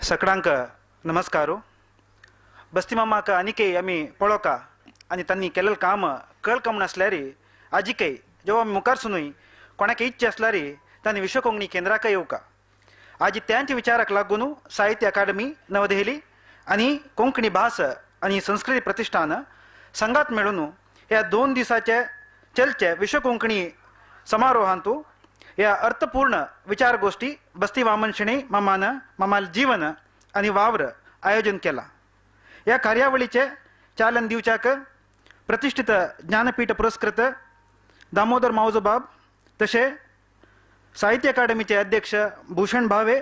सगळ्यांक नमस्कारो. बस्ती मामाक आनिकय आमी पळोवका आनी तांणी केलेलें काम कळक म्हण आसल्यार आजिकय जेव्हा आमी मुखार सुनूय कोणाक इच्छा आसल्यार तांणी विश्व कोंकणी केंद्राक येवका. आज त्यांच्या विचाराक लागून साहित्य अकादमी नवदहली आणि कोंकणी भास आणि संस्कृती प्रतिष्ठान संघात मेळून ह्या 2 दिसाचे चलचे विश्व कोंकणी समारोहांतू या अर्थपूर्ण विचार गोष्टी बस्ती वामन शेणे मामाल जीवन आणि वावर आयोजन केला. या कार्यावळीचे चालन दिवच्याक प्रतिष्ठित ज्ञानपीठ पुरस्कृत दामोदर मावजो बाब तसे साहित्य अकादमीचे अध्यक्ष भूषण भावे,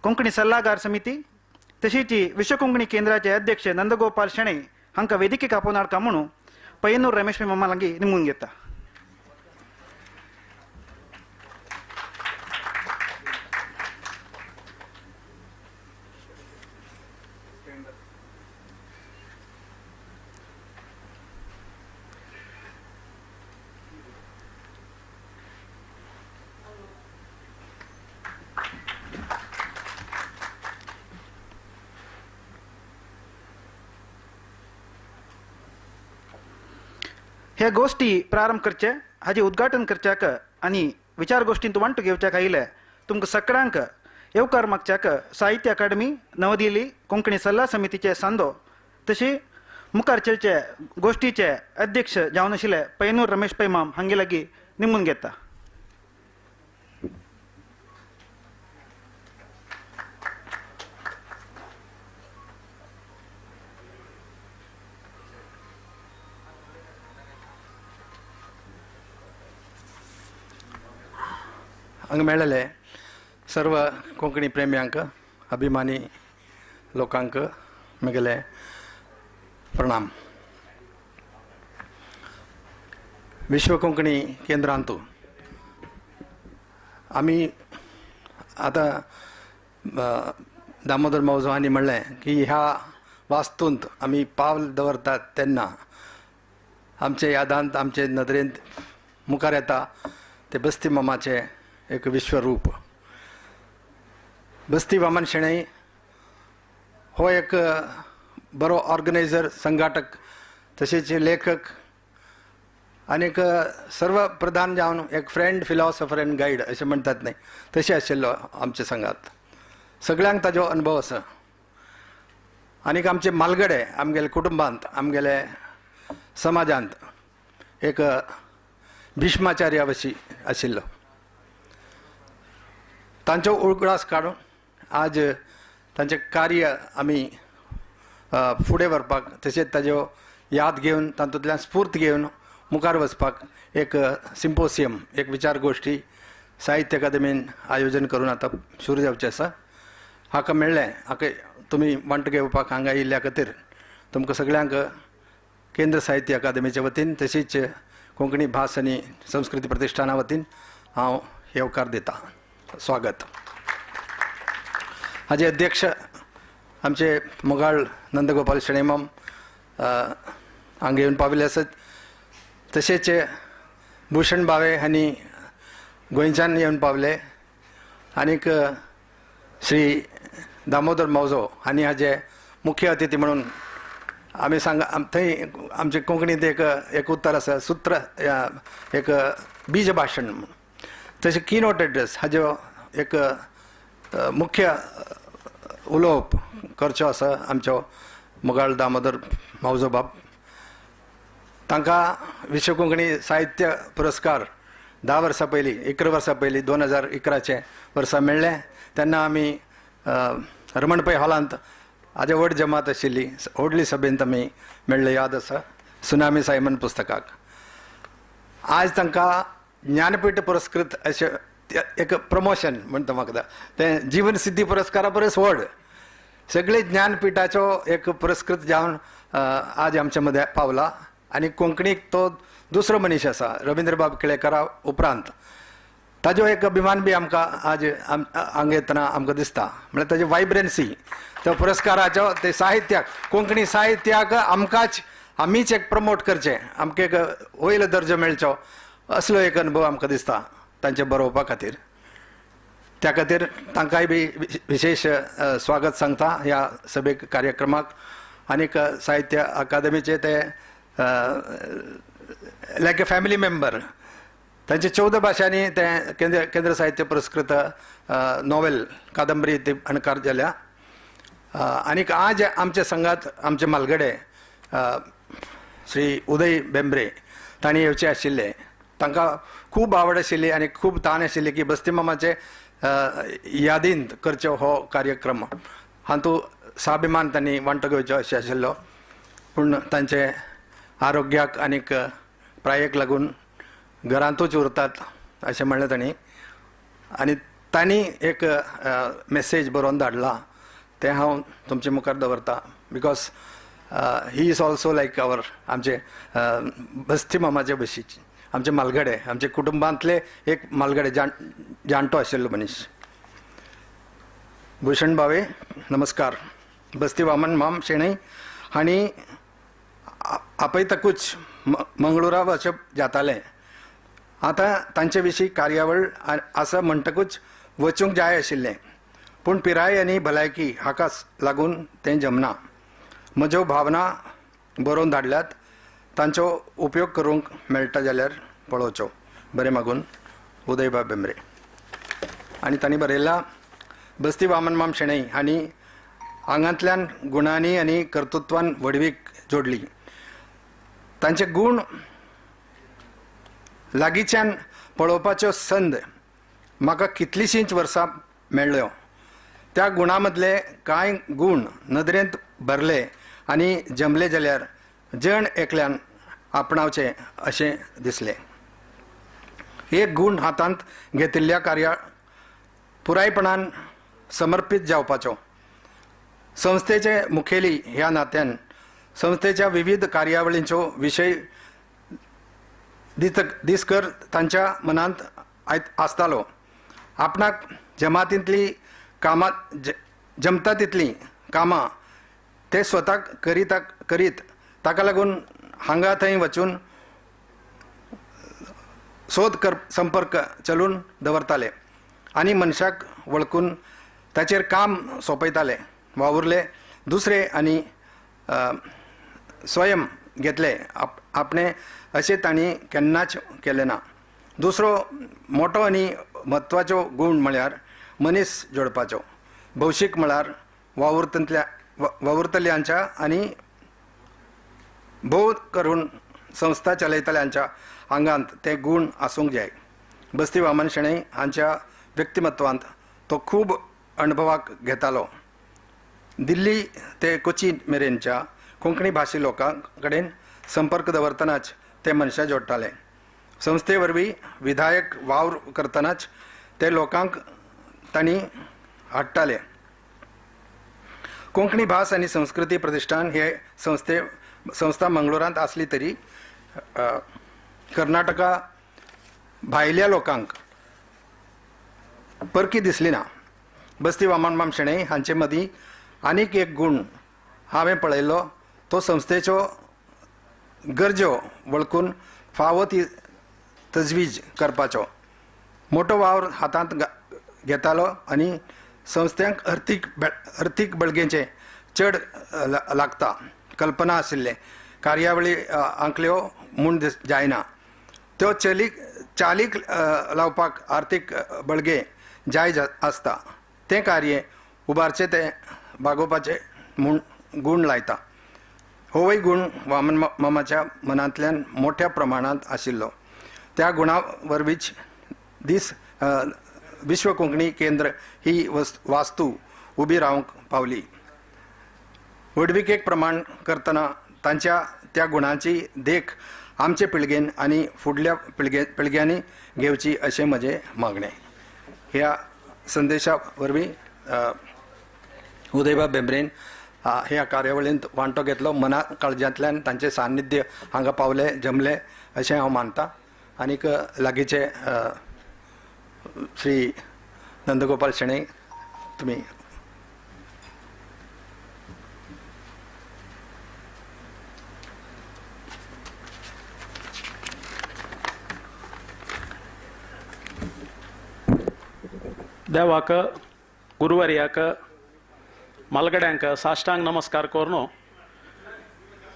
कोंकणी सल्लागार समिती तशीच विश्व कोंकणी केंद्राचे अध्यक्ष नंदगोपाल शेणे हांकां वेदिकेक आपोवनार म्हणून पय्यनूर रमेश मामा लागीं निमून घेता. हे गोष्टी प्रारंभ करचे हाजे उद्घाटन करच्याक आणि विचार गोष्टींत वांटो घेवच्याक आयिल्ले तुमकां सगळ्यांक येवकार मागच्याक साहित्य अकादमी नवदिल्ली कोंकणी सल्ला समितीचे सांदो तशी मुखार चलचे गोष्टीचे अध्यक्ष जावन आशिल्ले पय्यनूर रमेश पै माम हांगे लागीं निमून घेता. हांगा मेळ्ळेले सर्व कोंकणी प्रेम्यांक अभिमानी लोकांक म्हगेले प्रणाम. विश्व कोंकणी केंद्रांतू आमी आतां दामोदर मावजो हांणी म्हणलें की ह्या वास्तूंत आमी पावल दवरतात तेन्ना आमचे यादांत आमचे नदरेंत मुखार येता ते बस्ती मामाचे एक विश्वरूप. बस्ती वामन शेणै हो एक बरो ऑर्गनायझर, संघाटक तसेच लेखक आनी एक सर्व प्रधान जावन एक फ्रेंड, फिलॉसॉफर एंड गायड अशें म्हणटात न्ही तशें आशिल्लो आमच्या संघात. सगळ्यांक ताजो अनुभव आसा. आनीक आमचे मालगडे आमगेले कुटुंबांत आमगेले समाजांत एक भिष्माचार्या भशेन आशिल्लो. तांचो उगडास काडून आज तांचें कार्य आमी फुडें व्हरपाक तशेंच ताज्यो याद घेवन तातूंतल्यान स्फूर्त घेवन मुखार वचपाक एक सिम्पोसियम, एक विचार गोष्टी साहित्य अकादमीन आयोजन करून आतां सुरू जावचें आसा. हाका मेळ्ळें, हाका तुमी वांटो घेवपाक हांगा आयिल्ल्या खातीर तुमकां सगळ्यांक केंद्र साहित्य अकादमीचे वतीन तशीच कोंकणी भास आनी संस्कृती प्रतिश्ठाना वतीन हांव येवकार दितां. स्वागत. हाजे अध्यक्ष आमचे मोगाळ नंदगोपाल शेणे माम हांगा येवन पाविल्ले आसात. तशेंच भूषण भावे हांणी गोंयच्यान येवन पावले. आनीक श्री दामोदर मावजो हांणी हाजे मुख्य अतिथी म्हणून आमी थंय आमचे कोंकणींत एक उतर आसा, सूत्र, एक बीज भाशण. तशें कीनोट एड्रेस हाजो एक मुख्य उलोवप करचो आसा आमचो मोगाळ दामोदर मावजो बाब. तांकां विश्व कोंकणी साहित्य पुरस्कार 10 वर्सां पयलीं, 11 वर्सां पयलीं 2011 वर्सा मेळ्ळे. तेन्ना आमी रमण पै हॉलांत हाजे व्हड जमात आशिल्ली, व्हडली सभेंत आमी मेळ्ळे याद आसा, सुनामी सायमन पुस्तकाक. आज तांकां ज्ञानपीठ पुरस्कृत अशें एक प्रमोशन म्हणटा म्हाका तें जीवन सिद्धी पुरस्कारा परस व्हड सगळे ज्ञानपीठाचो एक पुरस्कृत जावन आज आमच्या मदें पावला. आनी कोंकणीक तो दुसरो मनीस आसा रविंद्रबाब केळेकरा उपरांत. ताजो एक अभिमान बी आमकां आज हांगा येतना आमकां दिसता. म्हळ्यार ताजी वायब्रन्सी त्या पुरस्काराचो ते साहित्याक, कोंकणी साहित्याक आमीच एक प्रमोट करचें, आमकां एक वयलो दर्जो मेळचो असलो एक अनुभव आमकां दिसता तांचे बरोवपा खातीर. त्या खातीर तांकांय बी विशेष स्वागत सांगता ह्या सभेक कार्यक्रमाक. आनीक साहित्य अकादमीचे ते लायक ए फॅमिली मेंबर. तांचे 14 भाशांनी ते केंद्र साहित्य पुरस्कृत नॉवेल कादंबरी ते अणकार जाल्या. आनीक आज आमच्या संघात आमचे म्हालगडे श्री उदय बेंब्रे तांणी येवचे आशिल्ले. तांकां खूब आवड आशिल्ली आनी खूब ताण आशिल्ली की बस्ती मामाचे यादींत करचो हो कार्यक्रम. हातूंत स्वाभिमान तांणी वांटो घेवचो अशें आशिल्लो, पूण तांचे आरोग्याक आनीक प्रायेक लागून घरांतूच उरतात अशें म्हणलें तांणी. आनी तांणी एक मेसेज बरोवन धाडला तें हांव तुमचे मुखार दवरतां. Because he is also like our आमचे बस्ती मामाचे भशेची आमचे म्हालगडे, आमचे कुटुंबांतले एक म्हालगडे जाणटो आशिल्लो मनीस. भूषण भावे नमस्कार. बस्ती वामन माम शेणै हांणी आपयतकूच मंगळुरा वचप जातालें. आतां तांचे विशीं कार्यावळ आसा म्हणटकूच वचूंक जाय आशिल्लें, पूण पिराय आनी भलायकी हाका लागून तें जमना. म्हज्यो भावना बरोवन धाडल्यात, तांचो उपयोग करूंक मेळटा जाल्यार पळोवचो. बरें मागून उदयबा बेंब्रे. आनी तांणी बरयला, बस्ती वामन माम शेणै हांणी आंगांतल्यान गुणांनी आनी कर्तृत्वान वडवीक जोडली. तांचे गूण लागींच्यान पळोवपाच्यो संद म्हाका कितलींशींच वर्सां मेळ्ळ्यो. त्या गुणां मदले कांय गूण नदरेंत भरले आनी जमले जाल्यार जण एकल्यान आपणावचे अशें दिसलें. एक गूण हातांत घेतिल्ल्या कार्याक पुरायपणान समर्पीत जावपाचो. संस्थेचे मुखेली ह्या नात्यान संस्थेच्या विविध कार्यावळींचो विशय दिसकर तांच्या मनांत आसतालो. आपणाक जमातींतली कामां जमता तितलीं कामां ते स्वताक करीत ताका लागून हांगा थंय वचून संपर्क चलून दवरताले आनी मनशाक वळखून ताचेर काम सोंपयताले. वावुरले दुसरे आनी स्वयं घेतले आपणे अशें तांणी केन्नाच केलें ना. दुसरो मोठो आनी म्हत्वाचो गूण म्हळ्यार मनीस जोडपाचो. भौशीक म्हळ्यार वावुरतल्यांच्या आनी भोव करून संस्था चलयतल्यांच्या आंगांत ते गूण आसूंक जाय. बस्ती वामन शेणै हांच्या व्यक्तिमत्वांत तो खूब अणभवाक घेतालो. दिल्ली ते कोचीन मेरेनच्या कोंकणी भाशी लोकां कडेन संपर्क दवरतनाच ते मनशां जोडटाले. संस्थे वरवीं विधायक वावर करतनाच ते लोकांक तांणी हाडटाले. कोंकणी भास आनी संस्कृती प्रतिश्ठान हे संस्था मंगळुरांत आसली तरी कर्नाटका भायल्या लोकांक परकी दिसली ना. बस्ती वामन माम शेणै हांचे मदीं आनीक एक गूण हांवें पळयल्लो, तो संस्थेच्यो गरजो वळखून फावो ती तजवीज करपाचो. मोठो वावर हातांत घेतालो आनी संस्थ्यांक अर्थीक बळगेचें चड लागता. कल्पना आशिल्ले कार्यावळी आंकल्यो म्हूण जायना. त्यो चालीक लावपाक आर्थीक बळगे जाय आसता. तें कार्य उबारचे ते बागोवपाचे म्हूण गूण लायता. होवय गूण वामन मामाच्या मनांतल्यान मोठ्या प्रमाणांत आशिल्लो. त्या गुणा वरवींच विश्व कोंकणी केंद्र ही वास्तू उबी रावंक पावली. वडविकेक प्रमाण करतना तांच्या त्या गुणांची देख आमचे पिळगेन आनी फुडल्या पिळग्यांनी घेवची अशें म्हजें मागणें. ह्या संदेशा वरवीं उदयबा बेंब्रेन ह्या कार्यावळींत वांटो घेतलो. मना काळजांतल्यान तांचें सान्निध्य हांगा पावलें जमलें अशें हांव मानतां. आनीक लागींचे श्री नंदगोपाल शेणै तुमी देवाक गुरुवर्याक मलगड्यांक साष्टांग नमस्कार करून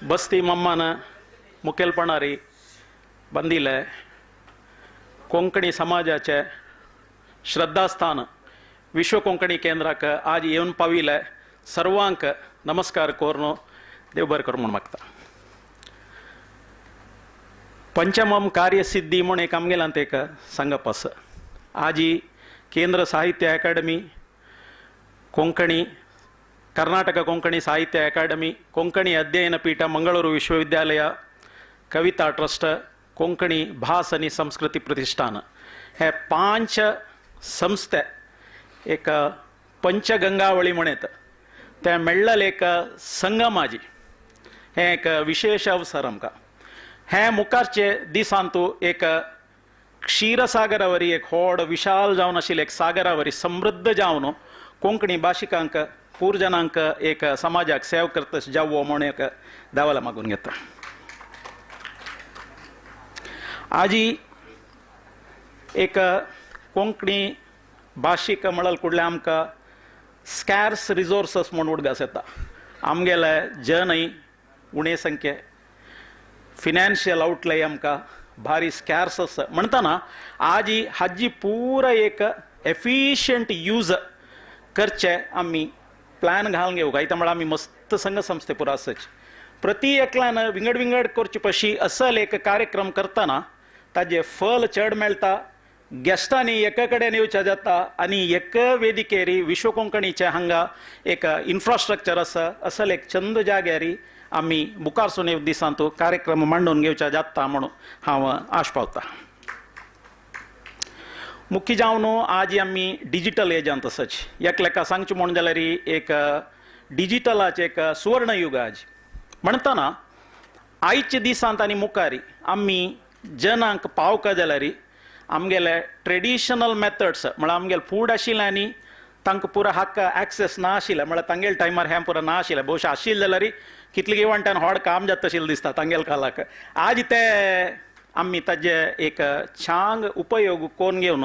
बस्ती मम्मान मुखेलपणारी बंदिले कोंकणी समाजाचे श्रद्धास्थान विश्व कोंकणी केंद्राक आज येवन पाविले सर्वांक नमस्कार करून देव बरें करूं म्हूण मागता. पंचमम कार्यसिद्धी म्हूण एक आमगेलांत एक सांगप आसा. आज केंद्र साहित्य अकादमी कोंकणी कर्नाटक कोंकणी साहित्य अकादमी कोंकणी अध्ययन पीठ मंगळूರು विश्वविद्यालय कविता ट्रस्ट कोंकणी भास आणि संस्कृती प्रतिष्ठान हे 5 संस्थे एक पंचगंगावळी म्हणत ते मेळ्ळल एक संगमाजी हे एक विशेष अवसर आमकां. हे मुखारचे दिसांतू एक क्षीरसागरावरी एक व्हड विशाल जावन आशिल्लें एक सागरावरी समृद्ध जावन कोंकणी भाशिकांक पूर्जनांक एक समाजाक सेव करता जावो म्हणून एक देवाला मागून घेता. आजी एक कोंकणी भाशीक म्हणल्यार कुडले आमकां स्कॅर्स रिसोर्सस म्हणून उदगास येता. आमगेले जनय उणे संख्ये फिनान्शियल आउटले आमकां भारी स्कॅर्स आसा म्हणटना आज हाजी पुरा एक एफिशियंट यूज करचे आमी प्लॅन घालून घेवं काय म्हळ्यार आमी मस्त संघ संस्थे पुरो आसच प्रति एकल्यान विंगड विंगड करचे पशी असल एक कार्यक्रम करतना ताजे फल चड मेळटा. गेस्टांनी एका कडेन येवचें जाता आनी एक वेदिकेरी विश्व कोंकणीचे हांगा एक इन्फ्रास्ट्रक्चर आसा असल एक चंद जाग्यारी आमी मुखार सुने दिसांतू कार्यक्रम मांडून घेवचे जाता म्हणून हांव आश पावता. मुख्य जावन आज आमी डिजिटल एजांत आसच एकलेका सांगचें म्हण जाल्यार एक डिजिटलाचें एक सुवर्ण युग आज म्हणटना आयचे दिसांत आनी मुखारी आमी जनांक पावका जाल्यार आमगेले ट्रेडिशनल मेथड्स म्हळ्यार आमगेले फूड आशिल्लें आनी तांकां पुरो हक्क एक्सेस ना आशिल्लें म्हळ्यार तांगेले टायमार हें पुरो ना आशिल्लें भोवशा आशिल्लें जाल्यार कितले गेवंट्यान व्हड काम जाता आशिल्लें दिसता तांगेले कालाक. आज ते आमी ताजे एक छांग उपयोग करून घेवन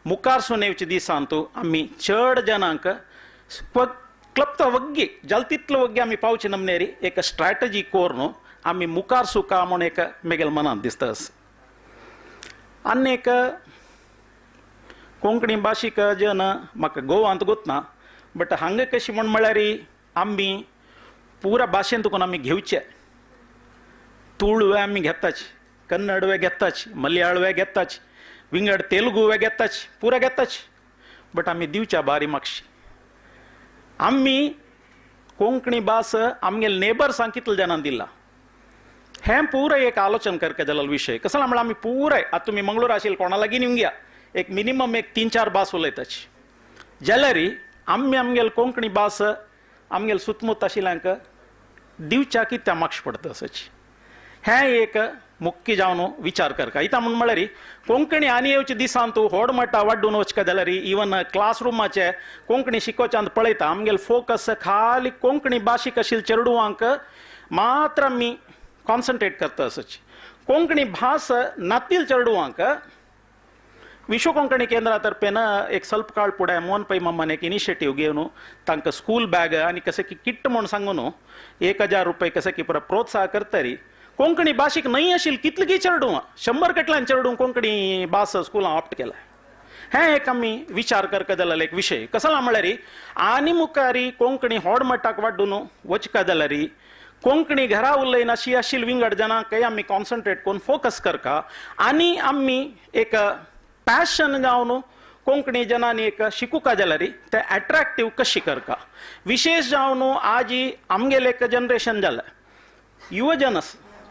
मुखार सुन येवचे दिसांतू आमी चड जनांक क्लप्त वग्गी जाल तितलो वग्गी आमी पावचे नमनेरी एक स्ट्रॅटजी करून आमी मुखार सुका म्हूण एक मेगेल मनांत दिसता. आनी एक कोंकणी भाशीक जन म्हाका गोवांत गुतना बट हांगा कशी म्हण म्हळ्यार आमी पुरा भाशेन तुकून आमी घेवचे. तुळवे आमी घेताच, कन्नडवे घेताच, मलयाळवे घेताच, विंगड तेलुगुवे घेताच, पुरा घेताच बट आमी दिवच्या बारी मागशी. आमी कोंकणी भास आमगेले नेबर्सांक कितले जाणांक दिला हें पुराय एक आलोचन करके जाल्यार विशय कसो म्हळ्यार आमी पुराय आतां तुमी मंगळूर आशिल्ले कोणा लागीं येवंक या एक मिनिमम एक 3-4 भास उलयताच जाल्यार आमी आमगेले कोंकणी भास आमगेले सुतमुत आशिल्ल्यांक दिवच्या कित्याक मागची पडटा असच हें एक मुख्य जावन विचार करता. इता म्हूण म्हळ्यार कोंकणी आनी येवचे दिसांतू व्हड मट्टा वाडून वचका जाल्यार इवन क्लासरुमाचे कोंकणी शिकोवच्यांत पळयता आमगेले फोकस खाली कोंकणी भाशीक आशिल्ले चेडवांक मात्र आमी कॉन्सन्ट्रेट करता असच. कोंकणी भास नातील चेडवांक विश्व कोंकणी केंद्रा तर्फेन एक ಸ್ವಲ್ಪ काळ फुडें मोहन पै मम्मान एक इनिशिएटीव घेवन तांकां स्कूल बॅग आनी कशें की किट म्हूण सांगून 1000 रुपये कशें की प्रोत्साह करतरी कोंकणी भाशीक न्हय आशिल्ली कितलीं चेडवां 100 कटल्यान चेडवां कोंकणी भास स्कुलां ऑप्ट केला. हें एक आमी विचार करता जाल्यार एक विशय कसो म्हळ्यार आनी मुखारी कोंकणी व्हड मट्टाक वाडून वचका जाल्यार कोंकणी घरा उलयन अशी आशिल्ली विंगड जनांकय आमी कॉन्सन्ट्रेट करून फोकस करता आनी आमी एक पॅशन जावन कोंकणी जनांनी एक शिकुका जाल्यार ते अट्रॅक्टीव कशी करता. विशेष जावन आज आमगेले एक जनरेशन जालें युवजन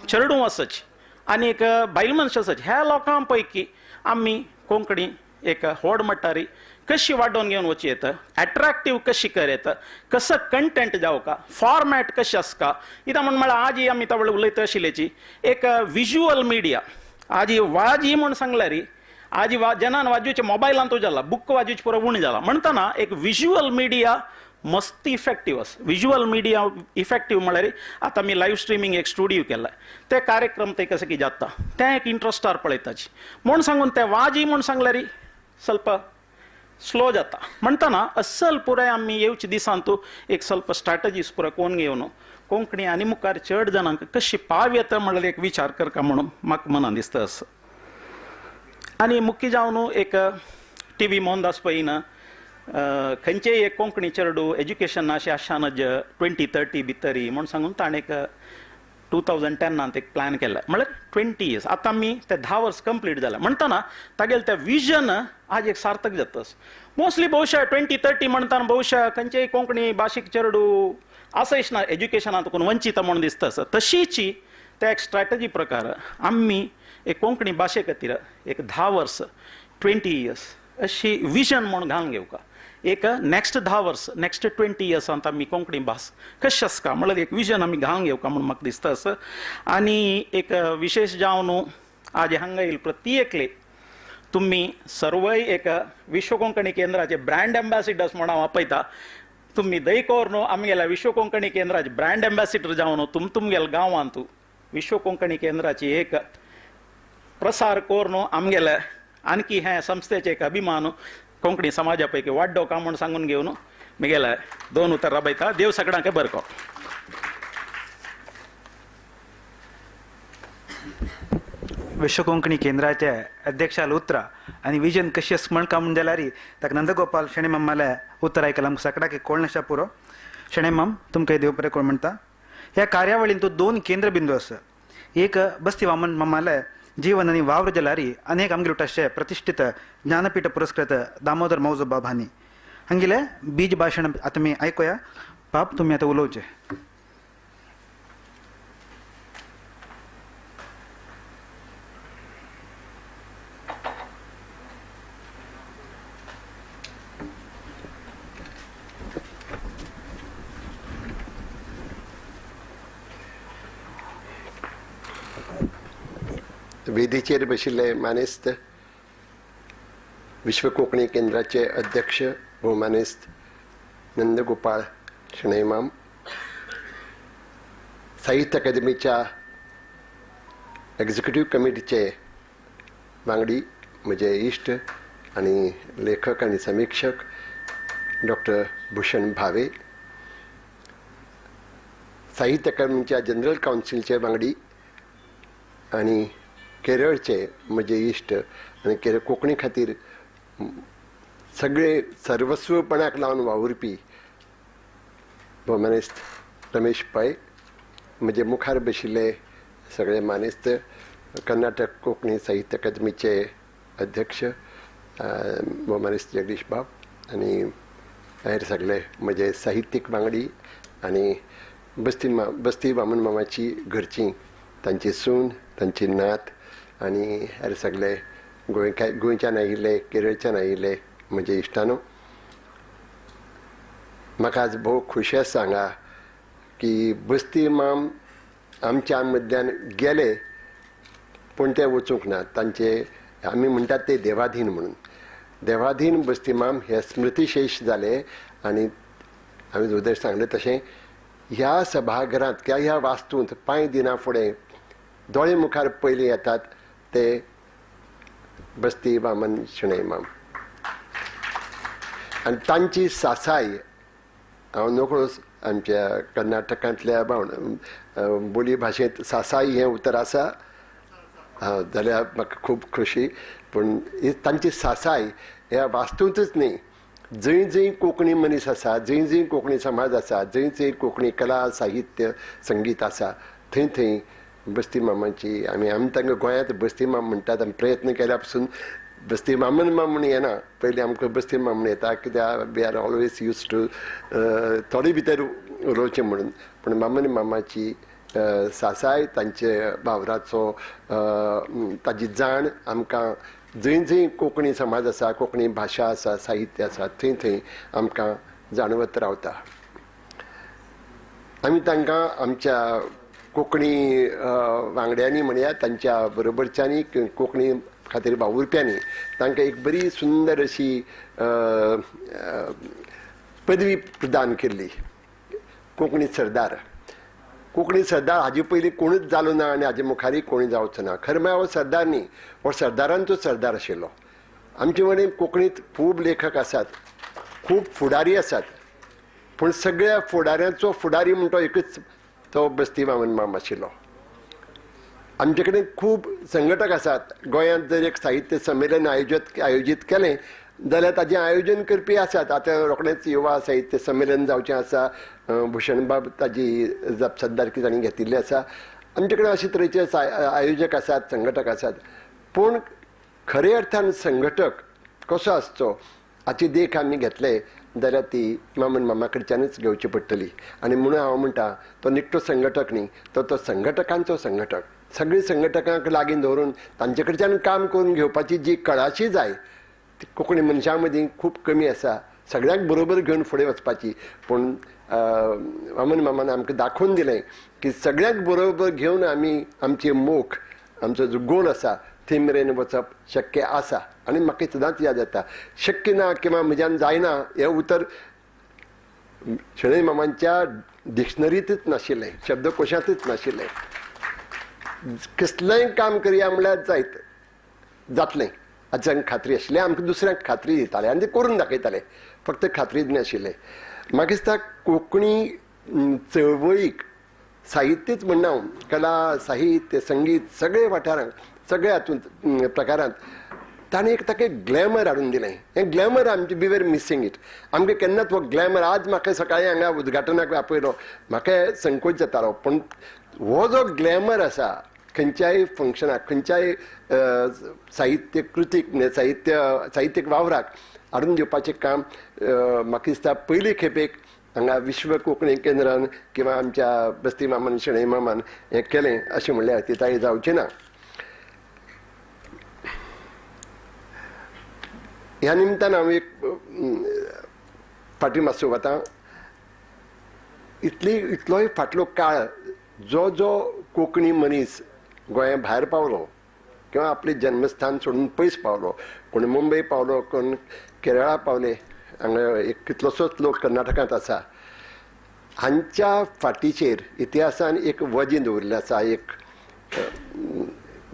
चेडूं आसच आनी एक बायल मनशां आसच ह्या लोकां पैकी आमी कोंकणी एक व्हड मट्टारी कशी वाडोवन घेवन वची येता अट्रॅक्टीव कशी कर येता कसं कंटेंट जावका फॉर्मॅट कशें आसता. इता म्हण म्हळ्यार आज आमी तावळे उलयता आशिल्लेची एक विज्युअल मिडिया आज वाजी म्हूण सांगल्यार आज जनान वाजूचे मोबायलांतू जाला बुक वाजूचे पुरो उणी जाला म्हणटना एक विज्युअल मिडिया मस्त इफेक्टीव आसा. विज्युअल मिडिया इफेक्टीव म्हळ्यार आतां आमी लायव्ह स्ट्रिमींग एक स्टुडियो केला ते कार्यक्रम ते कशें की जाता ते एक इंट्रस्टार पळयताची म्हूण सांगून ते वाजी म्हूण सांगल्यार ಸ್ವಲ್ಪ स्लो जाता म्हणटाना अस्सल पुराय आमी येवचे दिसांतू एक ಸ್ವಲ್ಪ स्ट्रॅटजीस पुराय कोण घेवन कोंकणी आनी मुखार चड जाणांक कशी पाव येता म्हणल्यार एक विचार करता म्हणून म्हाका मनान दिसता असं आनी मुख्य जावन एक टी व्ही मोहनदास पयन खंयचेय एक कोंकणी चेडूं एज्युकेशन अशें आसना 2030 भितरी म्हूण सांगून ताणें एक 2010 एक प्लॅन केला म्हळ्यार 20 इयर्स आतां आमी ते 10 वर्स कंप्लीट जाल्या म्हणटाना तागेलें तें विजन आज एक सार्थक जातास मोस्टली भोवशा 2030 म्हणटाना भोवशा खंयचेय कोंकणी भाशीक चेडूं आसयच ना एज्युकेशनांत कोण वंचीत म्हणून दिसता तशीची त्या एक स्ट्रॅटजी प्रकार आमी एक कोंकणी भाशे खातीर एक 10 वर्स 20 इयर्स अशी विजन म्हणून घालून घेवका एक नेक्स्ट 10 वर्स नेक्स्ट 20 इयर्सांत आमी कोंकणी भास कशी आसका म्हळ्यार एक विजन आमी घालून घेवका म्हणून म्हाका दिसता असं आनी एक विशेष जावन आज हांगा येयले प्रत्येकले तुम्ही सर्वय एक विश्व कोंकणी केंद्राचे ब्रँड एम्बॅसिडर्स म्हणून आपयता तुम्ही दयकोर न्हू आमगेल्या विश्व कोंकणी केंद्राचे ब्रँड एम्बॅसिडर जावन तुमगेल्या गांवांत विश्व कोंकणी केंद्राची एक प्रसार कोर न्हू आमगेल्या आणखी हे संस्थेचे एक अभिमान कोंकणी समाजा पैकी वाडो का म्हणून सांगून घेवन म्हगेल्या 2 उतर राबयता देव सगळ्यांक बरें करूं विश्व कोंकणी केंद्राचे अध्यक्षाला उतरा आणि विजन कशी स्मरण कामून जाल्यार ताका नंदगोपाल शेणे मम्माले उतर आयकलां आमकां सगळ्याक कोळनाशा पुरो शेणे मम तुमकां देव बरें कोण म्हणटा ह्या कार्यावळीन तो 2 केंद्रबिंदू आसा एक बस्ती वामन मम्माले जीवन आणि वावर जलारी अनेक आमगे अशे प्रतिष्ठित ज्ञानपीठ पुरस्कृत दामोदर मौजो बाब हांणी हांगेले बीज भाशण आतां आमी आयकुया बाब तुमी आतां उलोवचे वेदीचेर बशिल्ले मानेस्त विश्व कोंकणी केंद्राचे अध्यक्ष भोवमानेस्त नंदगोपाळ शणैमाम साहित्य अकादमीच्या एक्झिक्युटिव्ह कमिटीचे वांगडी म्हजे इश्ट आनी लेखक आनी समीक्षक डॉक्टर भूषण भावे साहित्य अकादमीच्या जनरल कावन्सिलचे वांगडी आनी केरळचे म्हजे इश्ट आनी केरळ कोंकणी खातीर सगळे सर्वस्वपणाक लावन वावुरपी भोवमानेस्त रमेश पै म्हजे मुखार बशिल्ले सगळे मानेस्त कर्नाटक कोंकणी साहित्य अकादमीचे अध्यक्ष भोवमानेस्त जगदीश बाब आनी हेर सगळे म्हजे साहित्यीक वांगडी आनी बस्ती वामन मामाची घरचीं तांची सून तांची नात आनी हेर सगळे गोंयच्यान आयिल्ले केरळच्यान आयिल्ले म्हजे इश्टानो म्हाका आज भोव खुशी आसा हांगा की बस्ती माम आमच्या मदल्यान गेले पूण ते वचूंक ना तांचे आमी म्हणटात ते देवाधीन म्हणून देवाधीन बस्ती माम हे स्मृतिशेश जाले आनी हांवें उदय सांगलें तशें ह्या सभाघरांत किंवा ह्या वास्तूंत 5 दिनां फुडें दोळे मुखार पयलीं येतात ते बस्ती वामन शणैमाम आनी तांची सासाय हांव नकळोच आमच्या कर्नाटकांतल्या बोली भाशेंत सासाय हें उतर आसा जाल्यार म्हाका खूब खोशी पूण तांची सासाय ह्या वास्तूंतच न्ही जंय जंय कोंकणी मनीस आसा जंय जंय कोंकणी समाज आसा जंय जंय कोंकणी कला साहित्य संगीत आसा थंय थंय बस्ती मामाची आमी तांकां गोंयांत बस्ती माम म्हणटात आमी प्रयत्न केल्या पासून बस्ती मामन माम म्हणून येना पयलीं आमकां बस्ती माम म्हणून येता कित्याक we are always use to थोडे भितर उलोवचें म्हणून पूण मामन मामाची सासाय तांचे वावराचो ताजी जाण आमकां जंय जंय कोंकणी समाज आसा कोंकणी भाशा आसा साहित्य आसा थंय थंय आमकां जाणवत रावता आमी तांकां आमच्या कोंकणी वांगड्यांनी म्हणया तांच्या बरोबरच्यांनी कोंकणी खातीर वावुरप्यांनी तांकां एक बरी सुंदर अशी पदवी प्रदान केल्ली कोंकणी सरदार हाजे पयलीं कोणूच जालो ना आनी हाजे मुखारय कोणूय जावचो ना खरें म्हळ्यार हो सरदार न्ही हो सरदारांचो सरदार आशिल्लो आमचे कडेन कोंकणींत खूब लेखक आसात, खूब फुडारी आसात, पूण सगळ्या फुडाऱ्यांचो फुडारी म्हणटा तो एकच, तो बस्ती वामन माम आशिल्लो. आमचे कडेन खूब संघटक आसात. गोंयांत जर एक साहित्य संमेलन आयोजीत केलें जाल्यार ताजें आयोजन करपी आसात. आतां रोखडेंच युवा साहित्य संमेलन जावचें आसा, भुशणबाब ताजी सद्दारकी तांणी घेतिल्ली आसा. आमचे कडेन अशे तरेचे आयोजक आसात, संघटक आसात. पूण खऱ्या अर्थान संघटक कसो आसचो हाची देख आमी घेतले जाल्यार ती वामन मामा कडच्यानच घेवची पडटली. आनी म्हणून हांव म्हणटा तो निखटो संघटक न्ही, तो संघटकांचो संघटक. सगळीं संघटकांक लागीं दवरून तांचे कडच्यान काम करून घेवपाची जी कळाशी जाय ती कोंकणी मनशां मदीं खूब कमी आसा. सगळ्यांक बरोबर घेवन फुडें वचपाची. पूण वामन मामान आमकां दाखोवन दिलें की सगळ्यांक बरोबर घेवन आमी आमचे मोख, आमचो जो गोल आसा थंय मेरेन वचप शक्य आसा. आनी म्हाका सदांच याद येता, शक्य ना किंवा म्हज्यान जायना हें उतर शेणै मामांच्या डिक्शनरींतच नाशिल्लें, शब्दकोशांतच नाशिल्लें. कसलेंय काम करया म्हळ्यार जातलें हाची तांकां खात्री आशिल्ली. आमकां दुसऱ्यांक खात्री दिताले आनी ते करून दाखयताले, फक्त खात्री नाशिल्ले. म्हाका दिसता कोंकणी चळवळीक साहित्यच म्हणना हांव, कला, साहित्य, संगीत सगळे वाठारांत, सगळ्या हातूंत प्रकारांत ताणें एक ताका ग्लॅमर हाडून दिलें. हें ग्लॅमर आमचे वी वर मिसींग इट. आमकां केन्नाच हो ग्लॅमर, आज म्हाका सकाळीं हांगा उद्घाटनाक आपयलो, म्हाका संकोच जातालो. पूण हो जो ग्लॅमर आसा खंयच्याय फंक्शनाक, खंयच्याय साहित्य कृतीक, साहित्यीक वावराक हाडून दिवपाचें काम म्हाका दिसता पयली खेपेक हांगा विश्व कोंकणी केंद्रान किंवा आमच्या बस्ती मामान शेणै मामान हें केलें अशें म्हणल्यार अतिताय जावचें ना. ह्या निमतान हांव एक फाटीं मातसो वतां. इतलोय फाटलो काळ जो कोंकणी मनीस गोंया भायर पावलो किंवा आपलें जन्मस्थान सोडून पयस पावलो, कोण मुंबय पावलो, कोण केरळा पावले, हांगा एक कितलोसोच लोक कर्नाटकांत आसा. हांच्या फाटीचेर इतिहासान एक वजें दवरिल्लें आसा, एक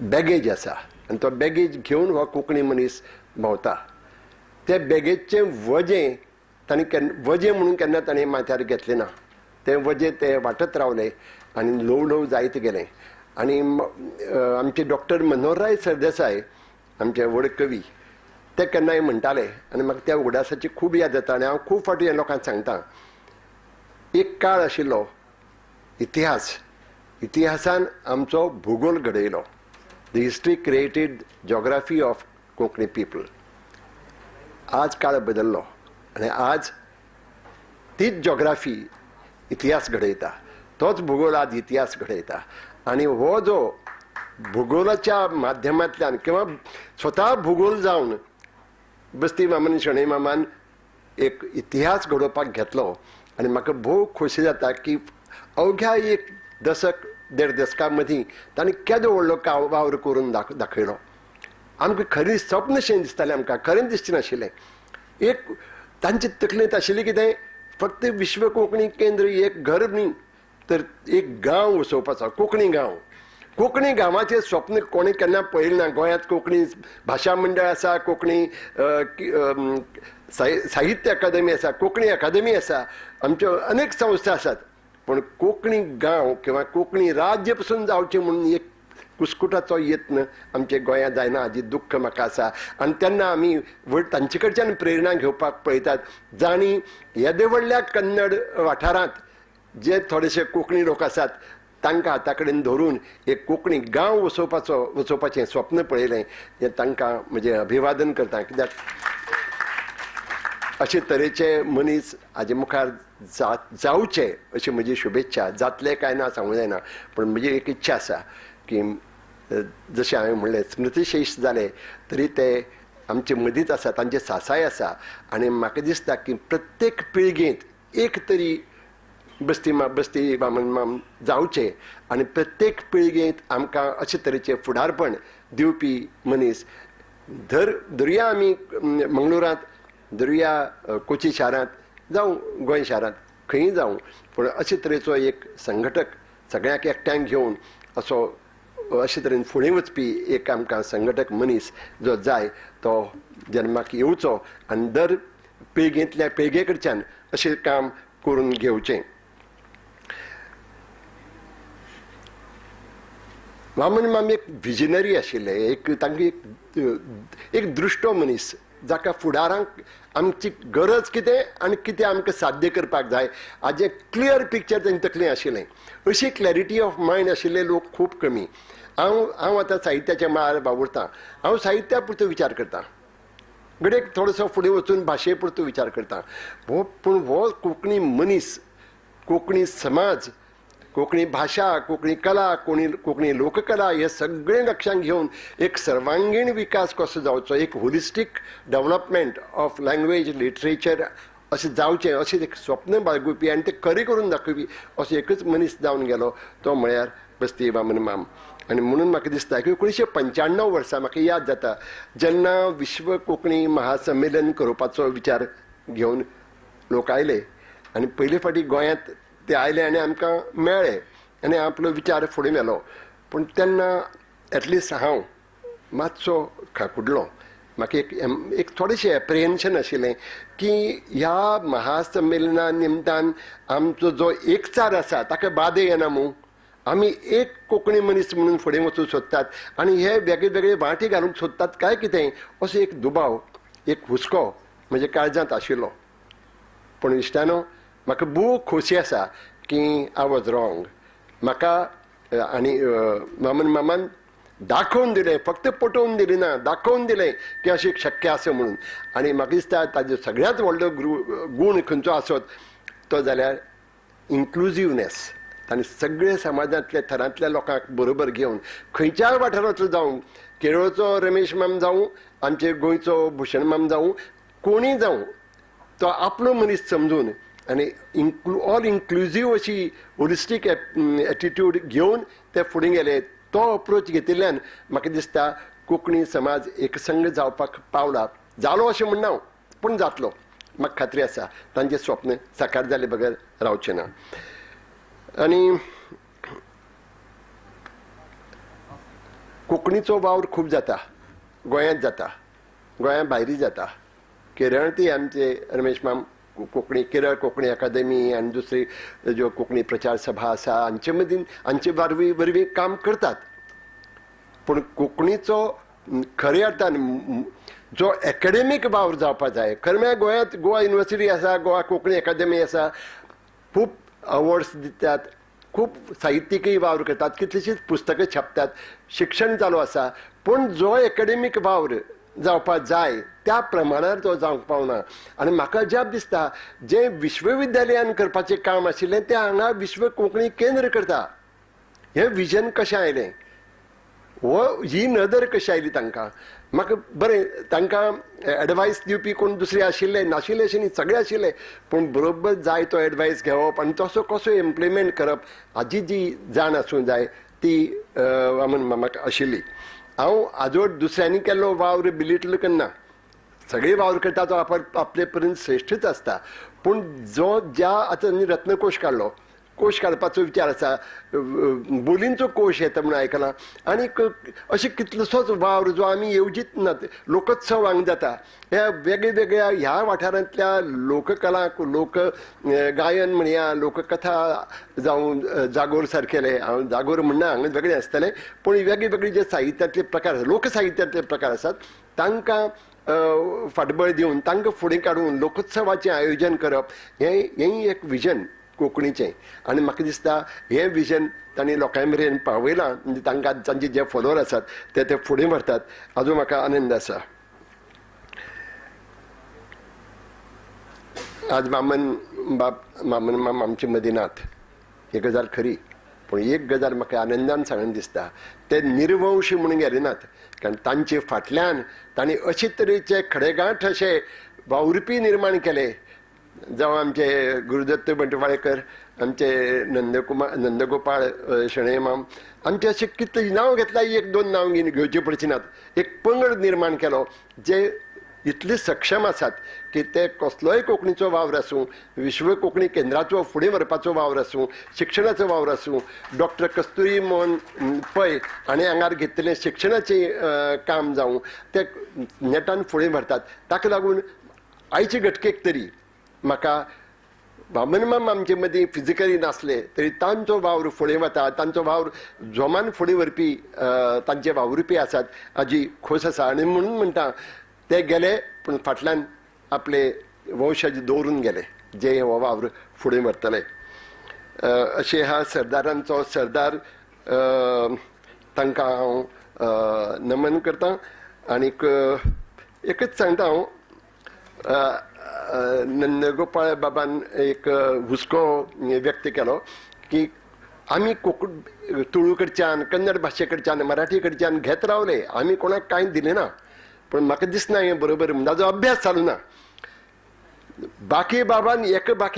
बॅगेज आसा. आनी तो बॅगेज घेवन हो कोंकणी मनीस भोंवता. ते बॅगेजचें वजें वजें म्हणून केन्ना ताणें माथ्यार घेतलें ना. तें वजें ते वाटत रावलें आनी ल्हव जायत गेलें. आनी आमचे डॉक्टर मनोहरराय सरदेसाय, आमचे व्हड कवी, ते केन्नाय म्हणटाले आनी म्हाका त्या उगडासाची खूब याद येता. आनी हांव खूब फावटी हे लोकांक सांगता, एक काळ आशिल्लो इतिहासान आमचो भुगोल घडयलो. The history created geography of Konkani people. आज काळ बदललो आनी आज तीच जॉग्राफी इतिहास घडयता, तोच भूगोल आज इतिहास घडयता. आनी हो जो भूगोलाच्या माध्यमांतल्यान किंवा स्वता भूगोल जावन बस्ती मामान शेणै मामान एक इतिहास घडोवपाक घेतलो. आनी म्हाका भोव खोशी जाता की अवघ्या एक दशक 1.5 दशका मदीं ताणें केदो व्हडलो वावर करून दाखयलो. आमकां खरें स्वप्नशें दिसतालें, आमकां खरें दिसचें नाशिल्लें. एक तांचे तकलेंत आशिल्लें कितें, फक्त विश्व कोंकणी केंद्र एक घर न्ही तर एक गांव वसोवपाचो, कोंकणी गांव. कोंकणी गांवाचें स्वप्न कोणें केन्ना पळयलें ना. गोंयांत कोंकणी भाशा मंडळ आसा, कोंकणी साहित्य अकादमी आसा, कोंकणी अकादमी आसा, आमच्यो अनेक संस्था आसात. पूण कोंकणी गांव किंवा कोंकणी राज्य पसून जावचें म्हणून एक कुस्कुटाचो यत्न आमचे गोंयांत जायना हाजी दुख्ख म्हाका आसा. आनी तेन्ना आमी तांचे कडच्यान प्रेरणा घेवपाक पळयतात. जाणी येदे व्हडल्या कन्नड वाठारांत जे थोडेशे कोंकणी लोक आसात तांकां हाता कडेन धरून एक कोंकणी गांव वचोवपाचें स्वप्न पळयलें. हें तांकां म्हजें अभिवादन करता. कित्याक अशे तरेचे मनीस हाजे मुखार जावचे अशी म्हजी शुभेच्छा. जातले काय ना सांगूं जायना, पूण म्हजी एक इच्छा आसा की जशें हांवें म्हणलें स्मृतिशेश जाले तरी ते आमचे मदींच आसा, तांचे सासाय आसा. आनी म्हाका दिसता की प्रत्येक पिळगेंत एक तरी बस्ती वामन माम जावचे आनी प्रत्येक पिळगेंत आमकां अशे तरेचें फुडारपण दिवपी मनीस धरुया. आमी मंगळुरांत, धरुया कोची शारांत जावं गोंय शारांत, खंयी जावं, पूण अशे तरेचो एक संघटक सगळ्यांक एकठांय घेवन असो अशे तरेन फुडें वचपी एक आमकां संघटक मनीस जो जाय तो जल्माक येवचो आनी दर पिळगेंतल्या पिळगे कडच्यान अशें काम करून घेवचें. वामन माम एक विजनरी आशिल्ले, एक तांकां एक दृश्टो मनीस जाका फुडाराक आमची गरज कितें आनी कितें आमकां साध्य करपाक जाय हाजें क्लियर पिक्चर तांचे तकलें आशिल्लें. अशी क्लॅरिटी ऑफ मायंड आशिल्ले लोक खूब कमी. हांव आतां साहित्याच्या मळार वावुरतां. हांव साहित्या पुरतो विचार करतां, गडेक थोडोसो फुडें वचून भाशे पुरतो विचार करतां. पूण हो कोंकणी मनीस, कोंकणी समाज, कोंकणी भाशा, कोंकणी कला, कोंकणी लोककला हे सगळें लक्षांत घेवन एक सर्वांगीण विकास कसो जावचो, एक होलिस्टीक डेव्हलपमेंट ऑफ लँग्वेज लिटरेचर अशें जावचें अशें एक स्वप्न बाळगुपी आनी तें खरें करून दाखोवपी असो एकच मनीस जावन गेलो, तो म्हळ्यार बस्ती वामन माम. आनी म्हणून म्हाका दिसता की 1995 वर्सा म्हाका याद जाता जेन्ना विश्व कोंकणी महासंमेलन करपाचो विचार घेवन लोक आयले आनी पयले फावटी गोंयांत ते आयले आनी आमकां मेळ्ळे आनी आपलो विचार फुडें व्हेलो. पूण तेन्ना एटलिस्ट हांव मातसो खाकुडलो. म्हाका एक थोडेशें एप्रिहेन्शन आशिल्लें की ह्या महासंमेलना निमतान आमचो जो एकचार आसा ताका बादे येना मूं. आमी एक कोंकणी मनीस म्हणून फुडें वचूंक सोदतात आनी हे वेगळे वेगळे वाटे घालूंक सोदतात काय कितें असो एक दुबाव, एक हुस्को म्हज्या काळजांत आशिल्लो. पूण इश्टानो, म्हाका खूब खोशी आसा की आय वॉज रॉंग. म्हाका आनी वामन मामान दाखोवन दिलें, फक्त पटोवन दिलें ना, दाखोवन दिलें की अशें शक्य आसा म्हणून. आनी म्हाका दिसता ताजो सगळ्यांत व्हडलो गूण खंयचो आसत तो जाल्यार इन्क्लुजिवनेस. ताणें सगळे समाजांतल्या थरांतल्या लोकांक बरोबर घेवन खंयच्याय वाठारांतलो जावं, केरळचो रमेश माम जावं, आमचे गोंयचो भुशण माम जावं, कोणीय जावं, तो आपलो मनीस समजून आनी ऑल इन्क्लुजीव अशी होलिस्टीक एटिट्यूड घेवन ते फुडें गेले. तो अप्रोच घेतिल्ल्यान म्हाका दिसता कोंकणी समाज एकसंग जावपाक पावला. जालो अशें म्हणना हांव, पूण जातलो म्हाका खात्री आसा. तांचें स्वप्न साकार जाले बगर रावचें ना. आनी कोंकणीचो वावर खूब जाता, गोंयांत जाता, गोंया भायरय जाता. केरळांतय आमचे रमेश माम कोंकणी केरळ कोंकणी अकादेमी आनी दुसरी ज्यो कोंकणी प्रचार सभा आसा हांचे मदीं हांचे वरवीं काम करतात. पूण कोंकणीचो खऱ्या अर्थान जो एकाडेमीक वावर जावपाक जाय, खरें म्हळ्यार गोंयांत गोवा युनिवर्सिटी आसा, गोवा कोंकणी अकादेमी आसा, खूब अवॉर्ड्स दितात, खूब साहित्यिकय वावर करतात, कितलींशींच पुस्तकां छापतात, शिक्षण चालू आसा. पूण जो एकाडेमीक वावर जावपाक जाय त्या प्रमाणार तो जावंक पावना. आनी म्हाका अजाप दिसता जें विश्वविद्यालयान करपाचें काम आशिल्लें तें हांगा विश्व कोंकणी केंद्र करता. हें विजन कशें आयलें, ही नदर कशी आयली तांकां. म्हाका बरें, तांकां एडवायस दिवपी कोण दुसरे आशिल्ले नाशिल्ले अशें न्ही, सगळे आशिल्ले. पूण बरोबर जाय तो एडवायस घेवप आनी तसो कसो इम्प्लिमेंट करप हाची जी जाण आसूंक जाय ती वामन मामाक आशिल्ली. हांव आजवड दुसऱ्यांनी केल्लो वावर बिलिटल करना. सगळे वावर करता तो आपले पर्यंत श्रेश्ठच आसता. पूण ज्या आतां रत्नकोश काडलो, कोश काडपाचो विचार आसा, बोलींचो कोश येता म्हणून आयकलां. आनी अशें कितलोसोच वावर जो आमी येवजीत नात, लोकोत्सव हांगा जाता. ह्या वेगळ्या वेगळ्या ह्या वाठारांतल्या लोककलांक, लोक गायन म्हणया, लोककथा जावं जागोर सारकेले, हांव जागोर म्हणना, हांगा वेगळें आसतलें. पूण वेगळे वेगळे जे साहित्यांतले प्रकार, लोकसाहित्यांतले प्रकार आसात तांकां फाटबळ दिवन तांकां फुडें काडून लोकोत्सवाचें आयोजन करप हें एक विजन कोंकणीचें. आनी म्हाका दिसता हें विजन तांणी लोकां मेरेन पावयलां. म्हणजे तांकां तांचे जे फॉलोवर आसात ते फुडें व्हरतात, हाजो म्हाका आनंद आसा. आज मामन माम आमचे मदीं नात, ही गजाल खरी. पूण एक गजाल म्हाका आनंदान सांगून दिसता, ते निर्वंश म्हणून गेले नात. कारण तांचे फाटल्यान तांणी अशे तरेचे खडेगांठ अशे वावुरपी निर्माण केले, जावं आमचे गुरुदत्त बंटवाळेकर, आमचे नंदगोपाळ शेणै माम, आमचे अशें कितले नांव घेतला, एक दोन नांव घेवची पडची नात. एक पंगड निर्माण केलो जे इतले सक्षम आसात की ते कसलोय कोंकणीचो वावर आसूं, विश्व कोंकणी केंद्राचो फुडें व्हरपाचो वावर आसूं, शिक्षणाचो वावर आसूं, डॉक्टर कस्तुरी मोहन पै हाणें हांगार घेतिल्लें शिक्षणाचें काम जावं ते नेटान फुडें व्हरतात. ताका लागून आयचे घटकेक तरी म्हाका वामन माम आमचे मदीं फिजिकली नासले तरी तांचो वावर फुडें वता, तांचो वावर जोमान फुडें व्हरपी तांचे वावुरपी आसात हाजी खोस आसा. आनी म्हणून म्हणटा ते गेले पूण फाटल्यान आपले वंशज दवरून गेले जे हो वावर फुडें व्हरतले. अशें ह्या सरदारांचो सरदार तांकां हांव नमन करतां. आनीक एकच सांगता हांव, नंदगोपाळ बाबान एक हुस्को व्यक्त केलो की आमी कोंकणी तुळू कडच्यान, कन्नड भाशे कडच्यान, मराठी कडच्यान घेत रावले, आमी कोणाक कांय दिलें ना. पण म्हाका दिसना हें बरोबर, ताजो अभ्यास चालू ना. बाकी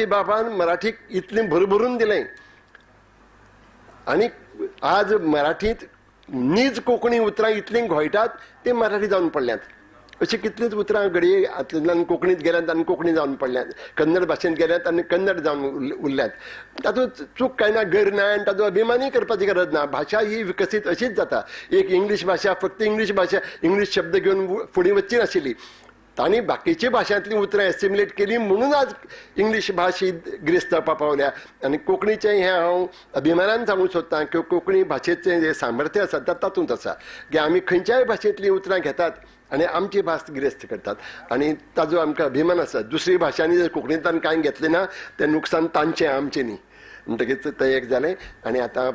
बाबान मराठीक इतलें भरभरून दिलें आनी आज मराठींत नीज कोंकणी उतरां इतलीं घोळटात ते मराठी जावन पडल्यात. अशीं कितलींच उतरां घडये हातूंतल्यान कोंकणींत गेल्यात आनी कोंकणी जावन पडल्यात, कन्नड भाशेंत गेल्यात आनी कन्नड जावन उरल्यात. तातूंत चूक कांय ना, गैर ना, आनी ताजो अभिमानूय करपाची गरज ना. भाशा ही विकसीत अशीच जाता. एक इंग्लीश भाशा फक्त इंग्लीश शब्द घेवन फुडें वचची नाशिल्ली. तांणी बाकीच्या भाशांतलीं उतरां एसिम्युलेट केली म्हणून आज इंग्लीश भास ही गिरेस्त जावपा पावल्या. आनी कोंकणीचें हें हांव अभिमानान सांगूंक सोदतां की कोंकणी भाशेचें जें सामर्थ्य आसा तातूंत आसा की आमी खंयच्याय भाशेंतलीं उतरां घेतात आनी आमची भास गिरेस्त करतात आनी ताजो आमकां अभिमान आसा. दुसरी भाशांनी जर कोंकणींतल्यान कांय घेतलें ना तें नुकसान तांचें आमचें न्ही. म्हणटकीच तें एक जालें. आनी आतां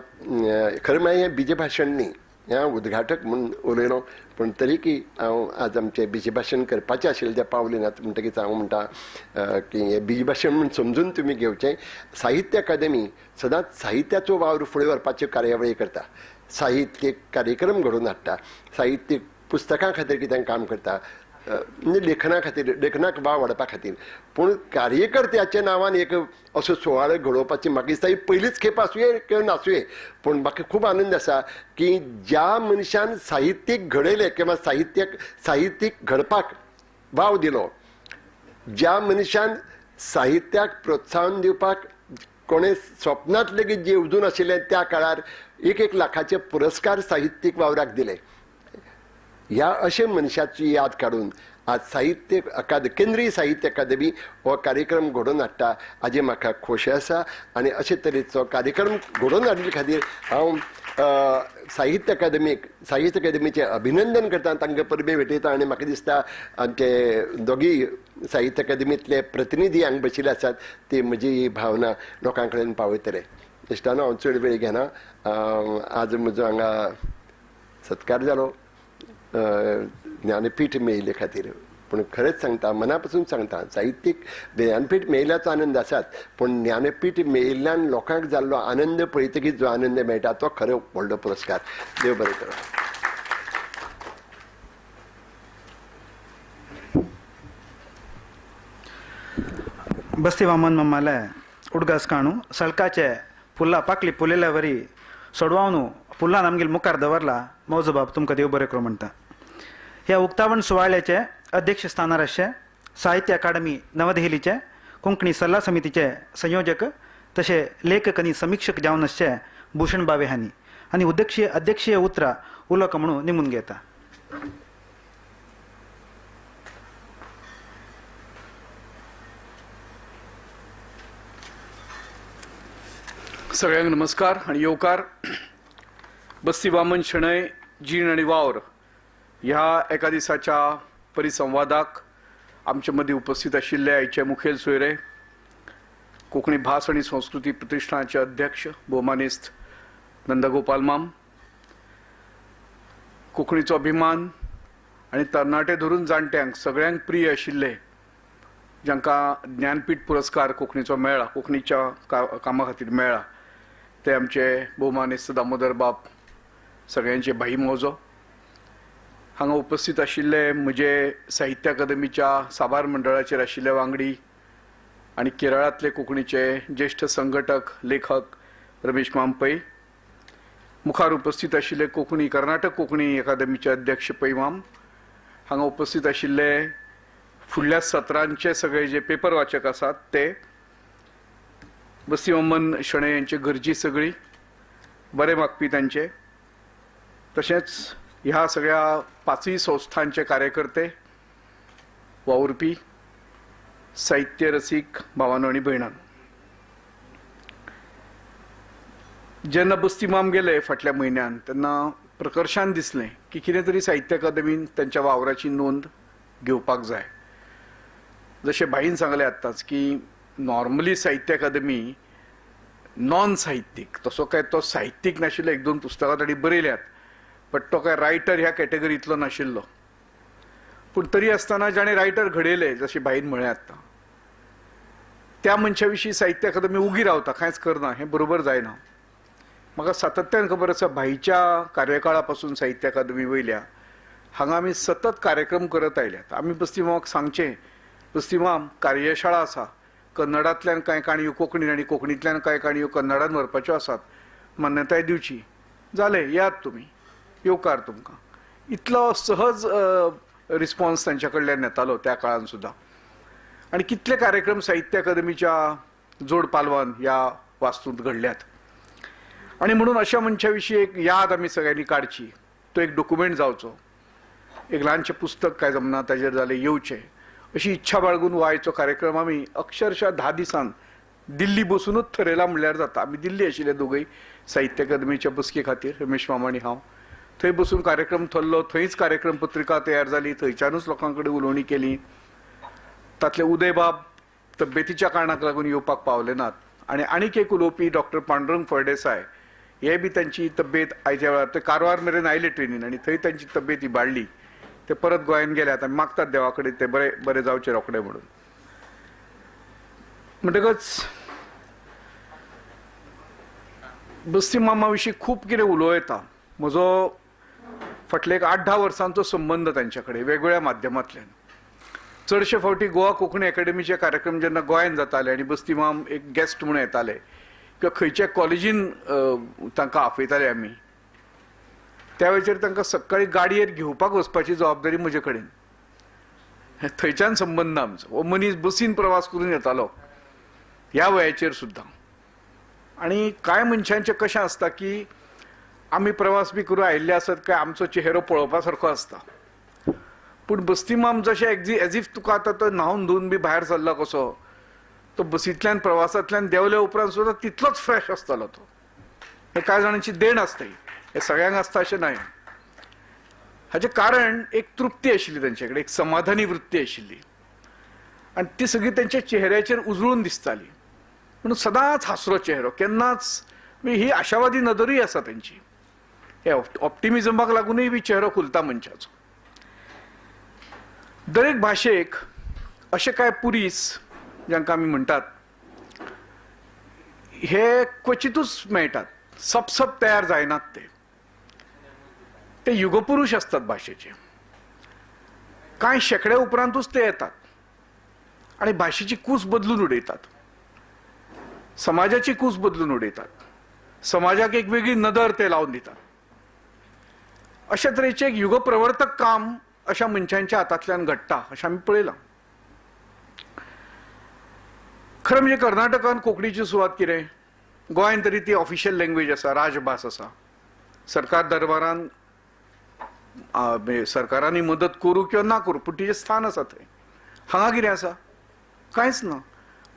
खरें म्हळ्यार हें बीज भाशण न्ही, हें उद्घाटक म्हणून उलयलो, पूण तरीकी हांव आज आमचें बीज भाशण करपाचें आशिल्लें तें पावलें ना. म्हणटकीच हांव म्हणटा की हें बीज भाशण म्हणून समजून तुमी घेवचें. साहित्य अकादेमी सदांच साहित्याचो वावर फुडें व्हरपाच्यो कार्यावळी करता, साहित्यीक कार्यक्रम घडोवन हाडटा, साहित्यीक पुस्तकां खातीर कितें काम करता, म्हणजे लेखना खातीर, लेखनाक वाव वाडपा खातीर. पूण कार्यकर्त्याच्या नांवान एक असो सुवाळो घडोवपाची म्हाका दिसता ही पयलीच खेप आसूंये किंवा नासूंये, पूण म्हाका खूब आनंद आसा की ज्या मनशान साहित्यीक घडयलें किंवा साहित्यीक घडपाक वाव दिलो, ज्या मनशान साहित्याक प्रोत्साहन दिवपाक कोणें स्वप्नांत लेगीत जे उजून आशिल्लें त्या काळार 1 लाखाचे पुरस्कार साहित्यीक वावराक दिले. ह्या अशे मनशाची याद काडून आज केंद्रीय साहित्य अकादेमी हो कार्यक्रम घडोवन हाडटा हाजी म्हाका खोशी आसा. आनी अशे तरेचो कार्यक्रम घडोवन हाडले खातीर हांव साहित्य अकादेमीचें अभिनंदन करता, तांकां परबे भेटयता. आनी म्हाका दिसता आमचे दोगी साहित्य अकादेमींतले प्रतिनिधी हांगा बशिल्ले आसात ती म्हजी ही भावना लोकां कडेन पावयतले. इश्टानो हांव चड वेळ घेना. आज म्हजो हांगा सत्कार जालो ज्ञानपीठ मेळिल्ले खातीर, पूण खरेंच सांगता, मना पासून सांगता, साहित्यीक ज्ञानपीठ मेळिल्ल्याचो आनंद आसात, पूण ज्ञानपीठ मेळिल्ल्यान लोकांक जाल्लो आनंद पळयतकीच जो आनंद मेळटा तो खरो व्हडलो पुरस्कार. देव बरें करूं. बस्ती वामन मम्माले उडगास काणू सळकाचे फुल्ला पाकली फुलेल्या वरी सोडवावनू फुल्लान आमगेल मुखार दवरला मौजो बाब तुमकां देव बरें करूं म्हणटा. ह्या उक्तावण सुवाळ्याचे अध्यक्ष स्थानार आशिल्ले साहित्य अकादमी नवदहलीचे कोंकणी सल्ला समितीचे संयोजक तशे लेखक आनी समीक्षक जावन आसचे भूषण बावे हांणी आनी अध्यक्षीय उतरां उलोवक म्हणून निमून घेता. सगळ्यांक नमस्कार आणि येवकार. बस्ती वामन शणै जीण आणि वावर ह्या एका दिसाच्या परिसंवादाक आमचे मदीं उपस्थित आशिल्ले आयचे मुखेल सोयरे कोंकणी भास आणि संस्कृती प्रतिष्ठानाचे अध्यक्ष भोवमानिस्त नंदगोपाल माम, कोंकणीचो अभिमान आणि तरणाटे धरून जाणट्यांक सगळ्यांक प्रिय आशिल्ले जांकां ज्ञानपीठ पुरस्कार कोंकणीचो मेळ्ळा, कोंकणीच्या कामा खातीर मेळ्ळा, ते आमचे भोवमानिस्त दामोदर बाब सगळ्यांचे भाई मौजो. हांगा उपस्थित आशिल्ले म्हजे साहित्य अकादमीच्या साबार मंडळाचेर आशिल्ले वांगडी आनी केरळांतले कोंकणीचे ज्येष्ठ संघटक लेखक रमेश माम पै, मुखार उपस्थित आशिल्ले कर्नाटक कोंकणी अकादमीचे अध्यक्ष पै माम, हांगा उपस्थित आशिल्ले फुडल्या सत्रांचे सगळे जे पेपर वाचक आसात ते बस्तीमोहन शणै यांचे घरची सगळी, बरे मागपी तांचे, तशेंच ह्या सगळ्या पांचूय संस्थांचे कार्यकर्ते, वावुरपी, साहित्य रसीक भावांनो आनी भयणांनो, जेन्ना बस्तीमाम गेले फाटल्या म्हयन्यान तेन्ना प्रकर्शान दिसलें की कितें तरी साहित्य अकादमीन त्यांच्या वावराची नोंद घेवपाक जाय. जशें भाईन सांगलें आत्ताच की नॉर्मली साहित्य अकादमी नॉन साहित्यीक, तसो काय तो साहित्यीक नाशिल्लो, एक दोन पुस्तकां ताणी बरयल्यात, बट तो काय रायटर ह्या कॅटेगरींतलो नाशिल्लो. पूण तरी आसतना जाणें रायटर घडयले, जशें भाईन म्हळें आत्ता, त्या मनशा विशीं साहित्य अकादमी उगी रावता, कांयच करना, हें बरोबर जायना. म्हाका सातत्यान खबर आसा भाईच्या कार्यकाळा पासून साहित्य अकादमी वयल्या हांगा आमी सतत कार्यक्रम करत आयल्यात. आमी बस्तीमामाक सांगचें, बस्तीमाम कार्यशाळा आसा, कन्नडांतल्यान कांय काणयो कोंकणीन आनी कोंकणींतल्यान कांय काणयो कन्नडांत व्हरपाच्यो आसात, मान्यताय दिवची, जालें, यात तुमी, येवकार तुमकां. इतलो सहज रिस्पॉन्स तांच्या कडल्यान येतालो त्या काळान सुद्दां. आनी कितले कार्यक्रम साहित्य अकादमीच्या जोड पालवान ह्या वास्तूंत घडल्यात. आणि म्हणून अशा मनशा विशीं एक याद आमी सगळ्यांनी काडची, तो एक डॉक्युमेंट जावचो, एक ल्हानशें पुस्तक काय जमना ताजेर जालें येवचें, अशी इच्छा बाळगून हो आयचो कार्यक्रम आमी अक्षरशः 10 दिसान दिल्ली बसूनच ठरयला म्हणल्यार जाता. आमी दिल्ली आशिल्ले दोगूय साहित्य अकादमीच्या बसके खातीर, रमेश मामा आनी हांव. थंय बसून कार्यक्रम थरलो, थंयच कार्यक्रम पत्रिका तयार जाली, थंयच्यानूच लोकां कडेन उलोवणी केली. तातले उदय बाब तब्येतीच्या कारणाक लागून येवपाक पावले नात, आनी आनीक एक उलोवपी डॉक्टर पांडुरंग फळदेसाय, हे बी त्यांची तब्येत आयच्या वेळार ते कारवार मेरेन आयले ट्रेनीन आनी थंय त्यांची तब्येत इबाडली. ते परत गोंयान गेल्यात आनी मागतात देवा कडेन ते बरे बरे जावचे रोखडे म्हणून. म्हणटकच बस्ती मामा विशीं खूब कितें उलोवं येता. म्हजो फाटले एक 8-10 वर्सांचो संबंद तांच्या कडेन वेगवेगळ्या माध्यमांतल्यान. चडशे फावटी गोवा कोंकणी अकादमीचे कार्यक्रम जेन्ना गोंयान जाताले आनी बस्ती माम एक गेस्ट म्हणून येताले, किंवा खंयच्या कॉलेजीन तांकां आपयताले आमी, त्या वेळाचेर तांकां सकाळी गाडयेर घेवपाक वचपाची जबाबदारी म्हजे कडेन. थंयच्यान संबंद आमचो. हो मनीस बसीन प्रवास करून येतालो ह्या वयाचेर सुद्दां. आनी कांय मनशांचें कशें आसता की आमी प्रवास बी करून आयिल्ले आसत काय आमचो चेहरो पळोवपा सारको आसता, पूण बस्तीमाम जशें एज इफ तुका आतां तो न्हांवन धुवन बी भायर सरला कसो, तो बसींतल्यान प्रवासांतल्यान देंवल्या उपरांत सुद्दां तितलोच फ्रेश आसतालो तो. हे कांय जाणांची देण आसता, हे सगळ्यांक आसता अशें न्हय. हाचें कारण एक तृप्ती आशिल्ली तांचे कडेन, एक समाधानी वृत्ती आशिल्ली, आनी ती सगळी तांच्या चेहऱ्याचेर उजळून दिसताली. म्हणून सदांच हासरो चेहरो, केन्नाच ही आशावादी नदरूय आसा तांची. हे ऑप्टिमिजमाक लागूनय बी चेहरो खुलता मनशाचो. दरेक भाशेक अशे कांय पुरीस जांकां आमी म्हणटात, हे क्वचितूच मेळटात, सब तयार जायनात. ते युगपुरुश असतात भाशेचे. कांय शेकडे उपरांतूच ते येतात आणि भाशेची कूस बदलून उडयतात, समाजाची कूस बदलून उडयतात, समाजाक एक वेगळी नदर ते लावन दितात. अशा तरेचे एक युगप्रवर्तक काम अशा मनशांच्या हातांतल्यान घडटा अशें आमी पळयलां. खरें म्हणजे कर्नाटकान कोंकणीची सुवात कितें, गोंयान तरी ती ऑफिशियल लँग्वेज आसा, राजभास आसा. सरकार दरबारान सरकारांनी मदत करूं किंवा ना करूं, पूण तिचें स्थान आसा थंय. हांगा कितें आसा, कांयच ना.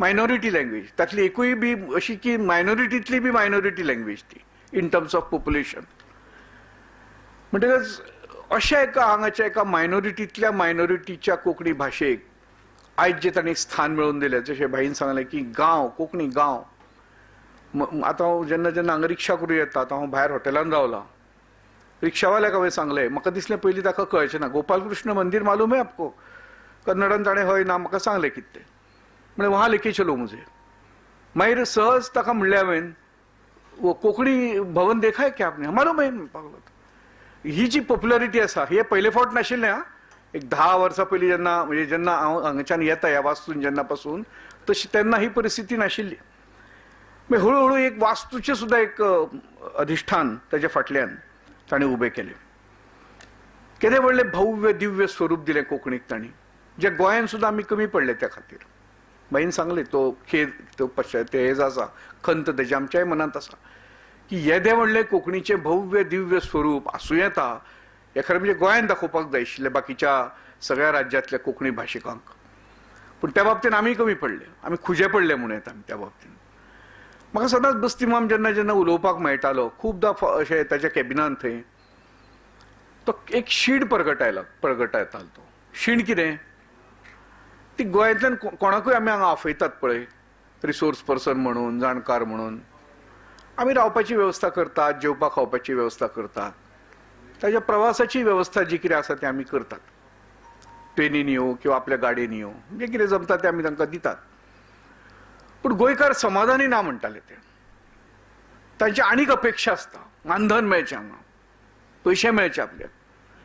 मायनॉरिटी लँग्वेज, तातली एकूय बी अशी की मायनॉरिटींतली बी मायनॉरिटी लँग्वेज ती इन टर्म्स ऑफ पॉप्युलेशन. म्हणटकच अशा एका हांगाच्या एका मायनॉरिटींतल्या मायनॉरिटीच्या कोंकणी भाशेक आयज जे तांणी स्थान मेळोवन दिलें, जशें भाईन सांगलें की गांव, कोंकणी गांव. आतां हांव जेन्ना जेन्ना हांगा रिक्षा करूं येता, हांव भायर हॉटेलान रावलां, रिक्षावाल्याक हांवें सांगलें, म्हाका दिसलें पयलीं ताका कळचें ना, गोपाल कृष्ण मंदिर मालूम है आपको? कन्नडान ताणें हय ना म्हाका सांगलें कितें तें. म्हणजे वहाँ लेके चलो मुझे. मागीर सहज ताका म्हणलें हांवें, वो कोंकणी भवन देखा है क्या आपने? मालूम है म्हणपाक. ही जी पॉप्युलरिटी आसा हे पयले फावट नाशिल्लें. हां, एक 10 वर्सां पयलीं जेन्ना म्हणजे जेन्ना हांव हांगाच्यान येता ह्या वास्तून जेन्ना पासून, तशी तेन्ना ही परिस्थिती नाशिल्ली. मागीर हळू एक वास्तूचें सुद्दां एक अधिष्ठान ताच्या फाटल्यान ताणें उबें केलें. केदें व्हडलें भव्य दिव्य स्वरूप दिलें कोंकणीक ताणें. जे गोंयान सुद्दां आमी कमी पडले त्या खातीर. बाईन सांगले तो खेद तो पश्चात ते हेज आसा खंत तेजे आमच्याय मनांत आसा की येदे व्हडले कोंकणीचे भव्य दिव्य स्वरूप आसूं येता हे खरें म्हणजे गोंयान दाखोवपाक जाय आशिल्लें बाकीच्या सगळ्या राज्यांतल्या कोंकणी भाशिकांक. पूण त्या बाबतींत आमी कमी पडले, आमी खुजे पडले म्हणून येता आमी त्या बाबतींत. म्हाका सदांच बस्तीमाम जेन्ना जेन्ना उलोवपाक मेळटालो खूबदां अशें ताच्या कॅबिनांत थंय तो एक शीण प्रगटायतालो तो. शीण कितें ती गोंयांतल्यान कोणाकूय आमी हांगा आफयतात पळय रिसोर्स पर्सन म्हणून जाणकार म्हणून आमी रावपाची वेवस्था करतात, जेवपा खावपाची वेवस्था करतात, ताच्या प्रवासाची वेवस्था जी कितें आसा ती आमी करतात. ट्रेनीन येवं किंवा आपल्या गाडयेन येवं जें कितें जमता तें आमी तांकां दितात. पूण गोंयकार समाधानी ना म्हणटाले ते. तांची आनीक अपेक्षा आसता, मानधन मेळचें हांगा, पयशे मेळचे आपल्याक.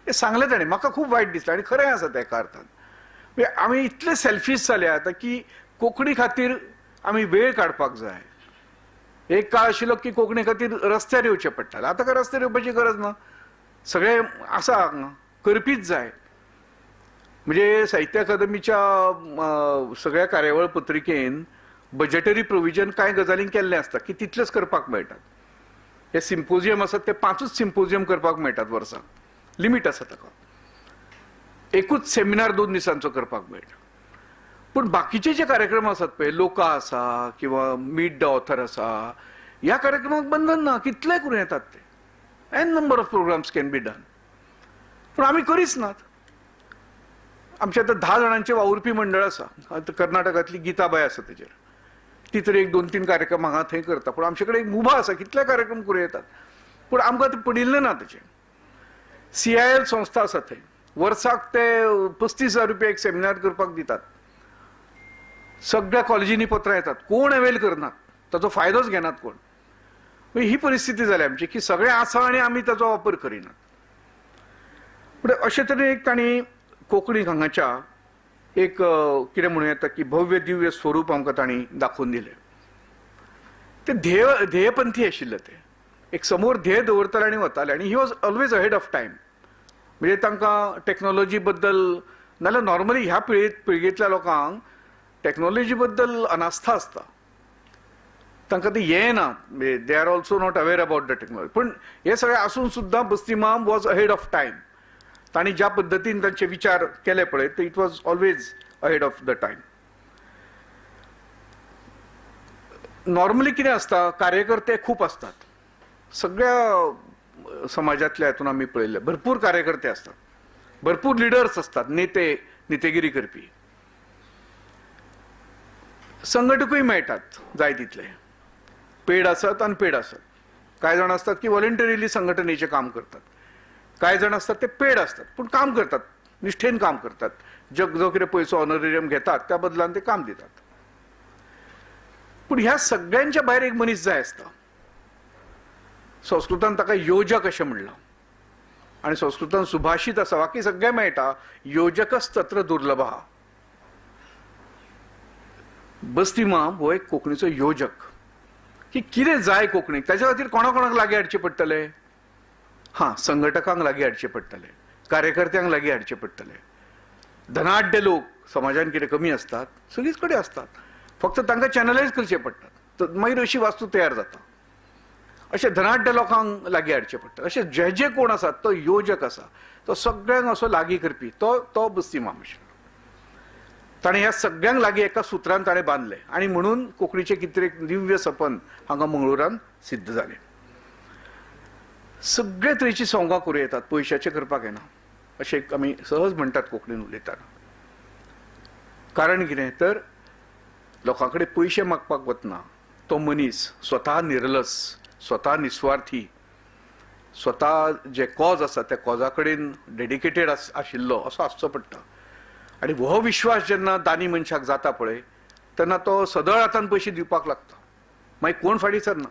हें सांगलें ताणें, म्हाका खूब वायट दिसलें आनी खरें आसा तें एका अर्थान. म्हणजे आमी इतले सेल्फीश जाले आतां की कोंकणी खातीर आमी वेळ काडपाक जाय. एक काळ आशिल्लो की कोंकणी खातीर रस्त्यार येवचें पडटालें, आतां काय रस्त्यार येवपाची गरज ना, सगळे आसा हांगा, करपीच जाय. म्हणजे साहित्य अकादमीच्या सगळ्या कार्यावळ पत्रिकेन बजेटरी प्रोविजन कांय गजालींक केल्लें आसता की तितलेच करपाक मेळटात. हे सिम्पोजियम आसात ते 5च सिम्पोजियम करपाक मेळटात वर्साक, लिमीट आसा ताका. एकूच सेमिनार 2 दिसांचो करपाक मेळटा. पूण बाकीचे जे कार्यक्रम आसात पळय, लोका आसा किंवा मीट द ऑथर आसा, ह्या कार्यक्रमाक बंधन ना, कितलेय करूं येतात ते. N number of programs can be done. पूण आमी करीच नात. आमचे आतां 10 जाणांचे वावुरपी मंडळ आसा, आतां कर्नाटकांतली गीताबाई आसा तेजेर, ती तरी 1-2-3 कार्यक्रम हांगा थंय करता. पूण आमचे कडेन एक मुभा आसा, कितले कार्यक्रम करूं येतात. पूण आमकां ते पडिल्ले ना तेचे. CIL संस्था आसा थंय, वर्साक ते 35,000 रुपया एक सेमिनार करपाक दितात. सगळ्या कॉलेजींनी पत्रां येतात, कोण अवेल करनात, ताचो फायदोच घेनात कोण. ही परिस्थिती जाली आमची की सगळे आसा आनी आमी ताचो वापर करिनात. पूण अशे तरेन एक तांणी कोंकणी हांगाच्या एक कितें म्हणूं येता की भव्य दिव्य स्वरूप आमकां तांणी दाखोवन दिलें. ते ध्येयपंथी आशिल्ले ते. एक समोर ध्येय दवरताले आनी वताले आनी he was always ahead of time. म्हणजे तांकां टॅक्नॉलॉजी बद्दल नाल्यार नॉर्मली ह्या पिळगेंतल्या लोकांक टॅक्नॉलॉजी बद्दल अनास्था आसता, तांकां ते येना, they are also not aware about the technology. पूण हे सगळें आसून सुद्दां बस्तीमाम वॉज अहेड ऑफ टायम. तांणी ज्या पद्दतीन तांचे विचार केले पळय ते it was always ahead of the time. Normally कितें आसता, कार्यकर्ते खूब असतात. सगळ्या समाजातल्या हातून आमी पळयल्ले भरपूर कार्यकर्ते असतात, भरपूर लिडर्स असतात, नेतेगिरी करपी. संघटकूय मेळटात जाय तितले, पेड आसत अनपेड आसत. कांय जाण असतात की व्हॉलंटरीली संघटनेचें काम करतात, कांय जाण असतात ते पेड असतात पूण काम करतात, निश्ठेन काम करतात. जो कितें पयसो ऑनरेरियम घेतात त्या बदलान ते काम दितात. पूण ह्या सगळ्यांच्या भायर एक मनीस जाय आसता. संस्कृतान ताका योजक अशें म्हणलां आनी संस्कृतान सुभाशीत आसा, बाकी सगळें मेळटा, योजकच तत्र दुर्लभः. बस्तीमाम हो एक कोंकणीचो योजक. की कितें जाय कोंकणीक ताच्या खातीर कोणाक लागीं हाडचें पडटलें? संघटकांक लागीं हाडचें पडटलें, कार्यकर्त्यांक लागीं हाडचें पडटलें. धनाढ्य लोक समाजान कितें कमी असतात, सगळीच कडेन असतात, फक्त तांकां चॅनलायज करचें पडटात, मागीर अशी वास्तू तयार जाता. अशे धनाढ्य लोकांक लागीं हाडचें पडटा. अशे जे कोण आसात तो योजक आसा, तो सगळ्यांक असो लागीं करपी तो बस्तीमाम आशिल्लो. ताणें ह्या सगळ्यांक लागीं एका सुत्रान ताणें बांदलें आनी म्हणून कोंकणीचें कितें एक दिव्य सपन हांगा मंगळुरान सिद्ध जालें. सगळे तरेची सोंगां करूं येतात, पयशाचें करपाक येना अशें आमी सहज म्हणटात कोंकणीन उलयतना. कारण कितें तर लोकां कडेन पयशे मागपाक वतना तो मनीस स्वता निरलस, स्वता निस्वार्थी, स्वता जे कॉज आसा त्या कॉजा कडेन डेडिकेटेड आशिल्लो असो आसचो पडटा. आनी हो विश्वास जेन्ना दानी मनशाक जाता पळय तेन्ना तो सदळ हातान पयशे दिवपाक लागता, मागीर कोण फाटीं सरना.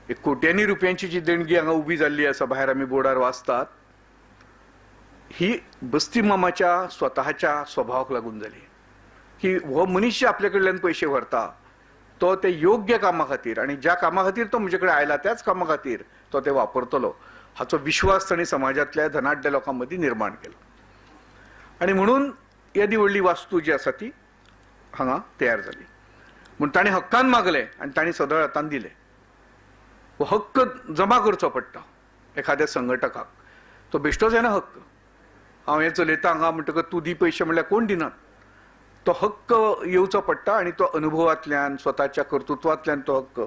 एक कोट्यांनी रुपयांची जी देणगी हांगा उबी जाल्ली आसा, भायर आमी बोर्डार वाचतात, ही बस्तीमामाच्या स्वताच्या स्वभावाक लागून जाली. की हो मनीस जे आपले कडल्यान पयशे व्हरता तो ते योग्य कामा खातीर आनी ज्या कामा खातीर तो म्हजे कडेन आयला त्याच कामा खातीर तो ते वापरतलो हाचो विश्वास ताणें समाजांतल्या धनाढ्य लोकां मदीं निर्माण केलो. आणि म्हणून येदी व्हडली वास्तू जी आसा ती हांगा तयार जाली. म्हूण ताणें हक्कान मागले आनी ताणें सदळ हातान दिले. हो हक्क जमा करचो पडटा एखाद्या संघटकाक. तो बेश्टोच येना हक्क. हांव हें चलयता हांगा म्हणटकच तूं दी पयशे म्हणल्यार कोण दिनात. तो हक्क येवचो पडटा आनी तो अनुभवांतल्यान स्वताच्या कर्तृत्वांतल्यान तो हक्क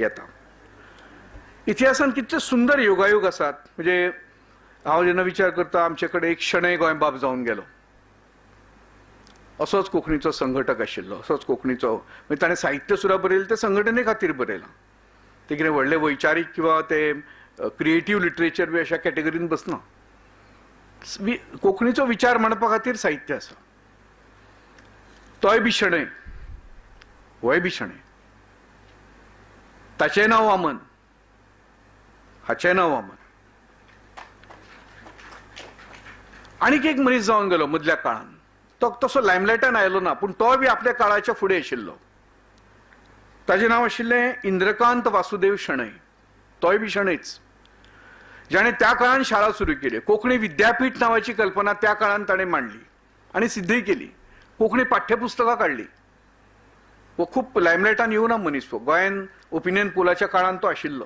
येता. इतिहासान कितले सुंदर योगायोग आसात. म्हणजे हांव जेन्ना विचार करता आमचे कडेन एक शणै गोंयबाब जावन गेलो. असोच कोंकणीचो संघटक आशिल्लो. असोच कोंकणीचो म्हणजे ताणें साहित्य सुद्दां बरयलें ते संघटने खातीर बरयलां. ते कितें व्हडले वैचारीक किंवा ते क्रिएटिव्ह लिटरेचर बी अशा कॅटेगरीन बसना. कोंकणीचो विचार मांडपा खातीर साहित्य आसा. तोय बी शणै, होय बी शणै. ताचें नांव वामन, हाचें नांव वामन. आनीक एक मनीस जावन गेलो मदल्या काळान. तो तसो लायमलायटान आयलो ना पूण तो बी आपल्या काळाच्या फुडें आशिल्लो. ताचें नांव आशिल्लें इंद्रकांत वासुदेव शणै. तोय बी शणैच. जाणें त्या काळान शाळा सुरू केली. कोंकणी विद्यापीठ नांवाची कल्पना त्या काळान ताणें मांडली आनी सिद्धय केली. कोंकणी पाठ्यपुस्तकां काडली. हो खूब लायमलायटान येवना मनीस. तो गोंयान ओपिनियन पोलाच्या काळान तो आशिल्लो.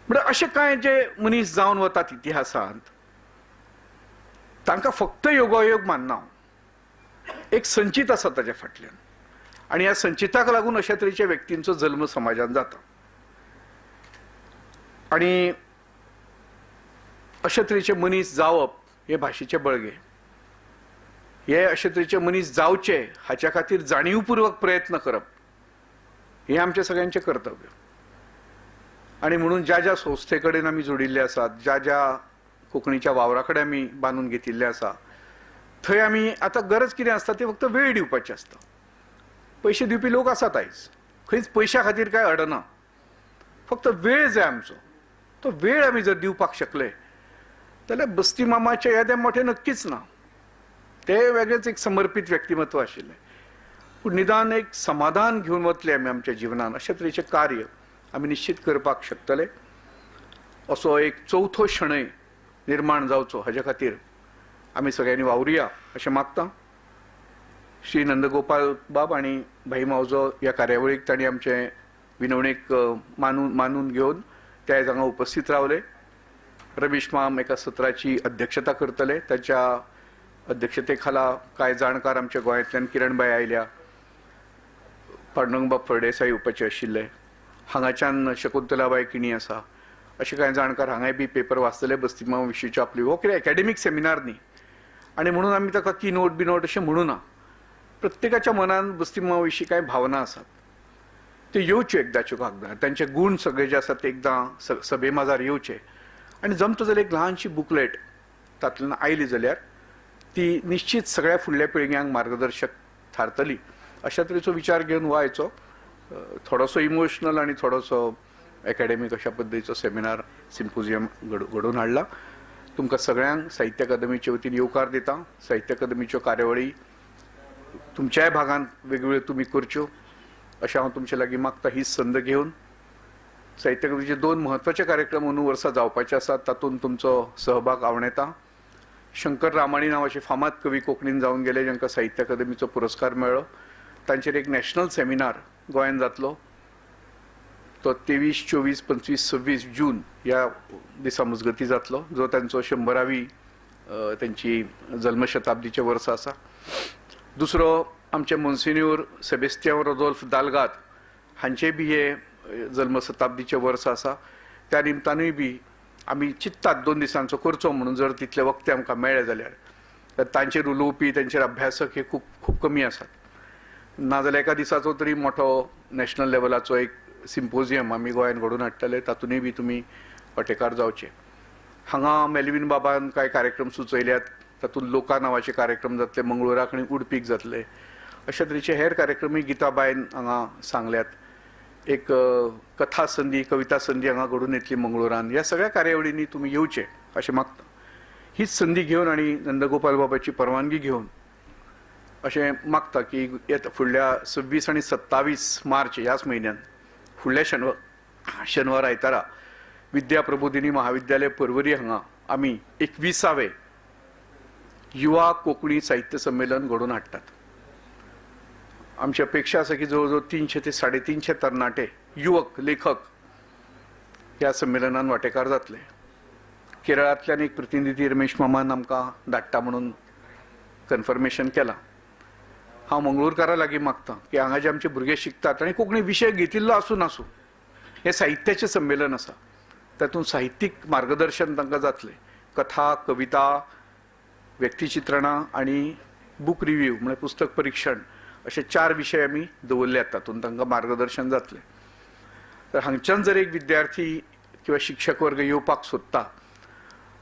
म्हणजे अशे कांय जे मनीस जावन वतात इतिहासांत तांकां फक्त योगायोग मानना. एक संचीत आसा ताच्या फाटल्यान आनी ह्या संचिताक लागून अशा तरेच्या व्यक्तींचो जल्म समाजात जाता. आणि अशा तरेचे मनीस जावप हे भाशेचे बळगे. हे अशे तरेचे मनीस जावचे हाच्या खातीर जाणीवपूर्वक प्रयत्न करप हे आमचे सगळ्यांचे कर्तव्य. आणि म्हणून ज्या ज्या संस्थे कडेन आमी जोडिल्ले आसात, ज्या ज्या कोंकणीच्या वावरा कडेन आमी बांदून घेतिल्ले आसा, थंय आमी आतां गरज कितें आसता ती फक्त वेळ दिवपाची आसता. पयशे दिवपी लोक आसात आयज. खंयच पयशा खातीर कांय अडना. फक्त वेळ जाय आमचो. तो वेळ आमी जर दिवपाक शकले जाल्यार बस्ती मामाचे येदे मोठे नक्कीच ना. ते वेगळेच एक समर्पित व्यक्तिमत्व आशिल्ले. पूण निदान एक समाधान घेवन वतले आमी आमच्या जिवनान अशा तरेचे कार्य आमी निश्चित करपाक शकतले. असो एक चवथो शणै निर्माण जावचो हाचे खातीर आमी सगळ्यांनी वावुरया अशें मागता. श्री नंदगोपाल बाब आनी भाई मावजो ह्या कार्यावळीक तांणी आमचे विनवणेक मानून घेवन ते आयज हांगा उपस्थित रावले. रमेश माम एका सत्राची अध्यक्षता करतले. ताच्या अध्यक्षते खाला कांय जाणकार आमच्या गोंयांतल्यान किरणबाई आयल्या. पांडुरंगबाब फळदेसाय येवपाचे आशिल्ले. हांगाच्यान शकुंतलाबाई किणी आसा. अशे कांय जाणकार हांगाय बी पेपर वाचतले बस्ती मामा विशींच्यो आपली. हो कितें एकाडेमीक सेमिनार न्ही आनी म्हणून आमी ताका की नोट बिनोट अशें म्हणू ना. प्रत्येकाच्या मनान बस्ती मामा विशीं कांय भावना आसात ते येवच्यो एकदांच्यो कागदार. तांचे गूण सगळे जे आसात ते एकदां सभे माजार येवचे. आनी जमता जाल्यार एक ल्हानशी बुकलेट तातूंतल्यान आयली जाल्यार ती निश्चित सगळ्या फुडल्या पिळग्यांक मार्गदर्शक थारतली. अशा तरेचो विचार घेवन हो आयचो थोडोसो इमोशनल आनी थोडोसो एकाडेमीक अशा पद्दतीचो सेमिनार सिम्पोजियम घडोवन हाडला. तुमकां सगळ्यांक साहित्य अकादमीचे वतीन येवकार दिता. साहित्य अकादमीच्यो कार्यावळी तुमच्याय भागांत वेगवेगळ्यो तुमी करच्यो अशें हांव तुमचे लागीं मागता. हीच संद घेवन साहित्य अकादमीचे 2 म्हत्वाचे कार्यक्रम अंदू वर्सां जावपाचे आसात. तातूंत तुमचो सहभाग आवडेता. शंकर रामाणी नांवाचे फामाद कवी कोंकणीन जावन गेले जांकां साहित्य अकादमीचो पुरस्कार मेळ्ळो. तांचेर एक नॅशनल सेमिनार गोंयांत जातलो. तो 23, 24, 25, 26 जून ह्या दिसा मजगती जातलो जो तांचो 100वी तांची जल्मशताब्दीचें वर्स आसा. दुसरो आमचे मोन्सिन्यूर सेबेस्तियान रोदोल्फ दालगाद हांचे बी हे जल्मशताब्दीचें वर्स आसा. त्या निमतानूय बी आमी चिंततात 2 दिसांचो करचो म्हणून. जर तितले वक्ते आमकां मेळ्ळे जाल्यार तांचेर उलोवपी तांचेर अभ्यासक हे खूब कमी आसात. नाजाल्यार एका दिसाचो तरी मोठो नॅशनल लेवलाचो एक सिम्पोजियम आमी गोंयांत घडोवन हाडटले. तातूंतय बी तुमी वांटेकार जावचे. हांगा मेलवीन बाबान कांय कार्यक्रम सुचयल्यात. तातूंत लोका नांवाचे कार्यक्रम जातले. मंगळुराक आनी उडपीक जातले. अशा तरेचे हेर कार्यक्रमूय गिताबायन हांगा सांगल्यात. एक कथा संदी कविता संदी हांगा घडून येतली मंगळुरान. ह्या सगळ्या कार्यावळींनी तुमी येवचे अशें मागता. हीच संदी घेवन आनी नंदगोपाल बाबाची परवानगी घेवन अशें मागता की फुडल्या 26 आनी 27 मार्च ह्याच म्हयन्यान फुडल्या शेनवार आयतारा विद्या प्रबोधिनी महाविद्यालय पर्वरी हांगा आमी 21वे युवा कोंकणी साहित्य संमेलन घडोवन हाडटात. आमची अपेक्षा आसा की जवळ जवळ 300 ते 350 तरणाटे युवक लेखक ह्या संमेलनान वांटेकार जातले. केरळांतल्यान एक प्रतिनिधी रमेश मामान आमकां धाडटा म्हणून कन्फर्मेशन केलां. हांव मंगळूरकारां लागीं मागतां की हांगा जे आमचे भुरगे शिकतात आनी कोंकणी विशय घेतिल्लो आसूं नासूं, हें साहित्याचें संमेलन आसा. तातूंत साहित्यीक मार्गदर्शन तांकां जातलें. कथा, कविता, व्यक्तिचित्रणां आनी बूक रिव्ह्यू म्हळ्यार पुस्तक परीक्षण अशे 4 विशय आमी दवरल्यात. तातूंत तांकां मार्गदर्शन जातलें. तर हांगच्यान जर एक विद्यार्थी किंवा शिक्षक वर्ग येवपाक सोदता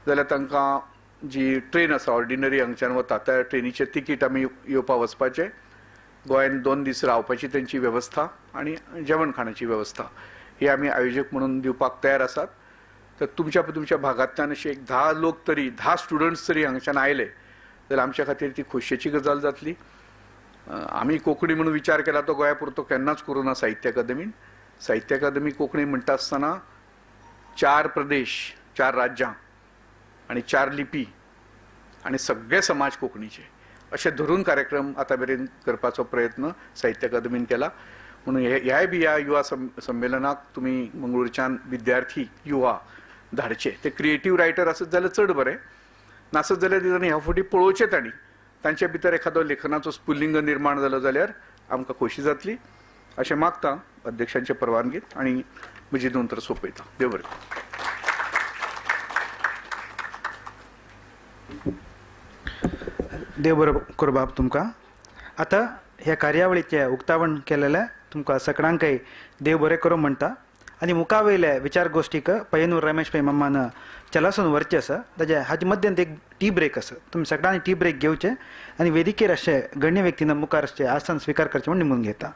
जाल्यार तांकां जी ट्रेन आसा ऑर्डिनरी हांगच्यान वता त्या ट्रेनीचें तिकीट आमी येवपा वचपाचें, गोंयांत 2 दीस रावपाची तेंची वेवस्था आनी जेवण खाणाची वेवस्था ही आमी आयोजक म्हणून दिवपाक तयार आसात. तर तुमच्या भागांतल्यान अशे एक 10 लोक तरी 10 स्टुडंट्स तरी हांगच्यान आयले जाल्यार आमच्या खातीर ती खोशयेची गजाल जातली. आमी कोंकणी म्हणून विचार केला तो गोंया पुरतो केन्नाच करूं ना साहित्य अकादमीन. साहित्य अकादमी कोंकणी म्हणटा आसतना 4 प्रदेश, 4 राज्यां आनी 4 लिपी आनी सगळे समाज कोंकणीचे अशे धरून कार्यक्रम आतां मेरेन करपाचो प्रयत्न साहित्य अकादमीन केला. म्हणून ह्या युवा संमेलनाक तुमी मंगळूरच्यान विद्यार्थी युवा धाडचे. ते क्रिएटीव रायटर आसत जाल्यार चड बरें, नासत जाल्यार तांणी ह्या फावटी पळोवचें तांणी तांचे भितर एखादो लेखनाचो स्फुल्लिंग निर्माण जालो जाल्यार आमकां खोशी जातली अशें मागतां अध्यक्षांचे परवानगीत आनी म्हजी 2 उतरां सोंपयतां. देव बरें. देव बरो करूं बाब तुमकां. आतां ह्या कार्यावळीचें उक्तावण केलेलें तुमकां सगळ्यांकय देव बरें करूं म्हणटा. आनी मुखावयले विचार गोश्टीक पय्यनूर रमेश पै मामान चलासून व्हरचें आसा. हाचे मध्यंत एक टी ब्रेक आसा. तुमी सगळ्यांनी टी ब्रेक घेवचें आनी वेदिकेर अशे गण्य व्यक्तीन मुखार अशें आसन स्विकार करचें म्हूण निमून घेता.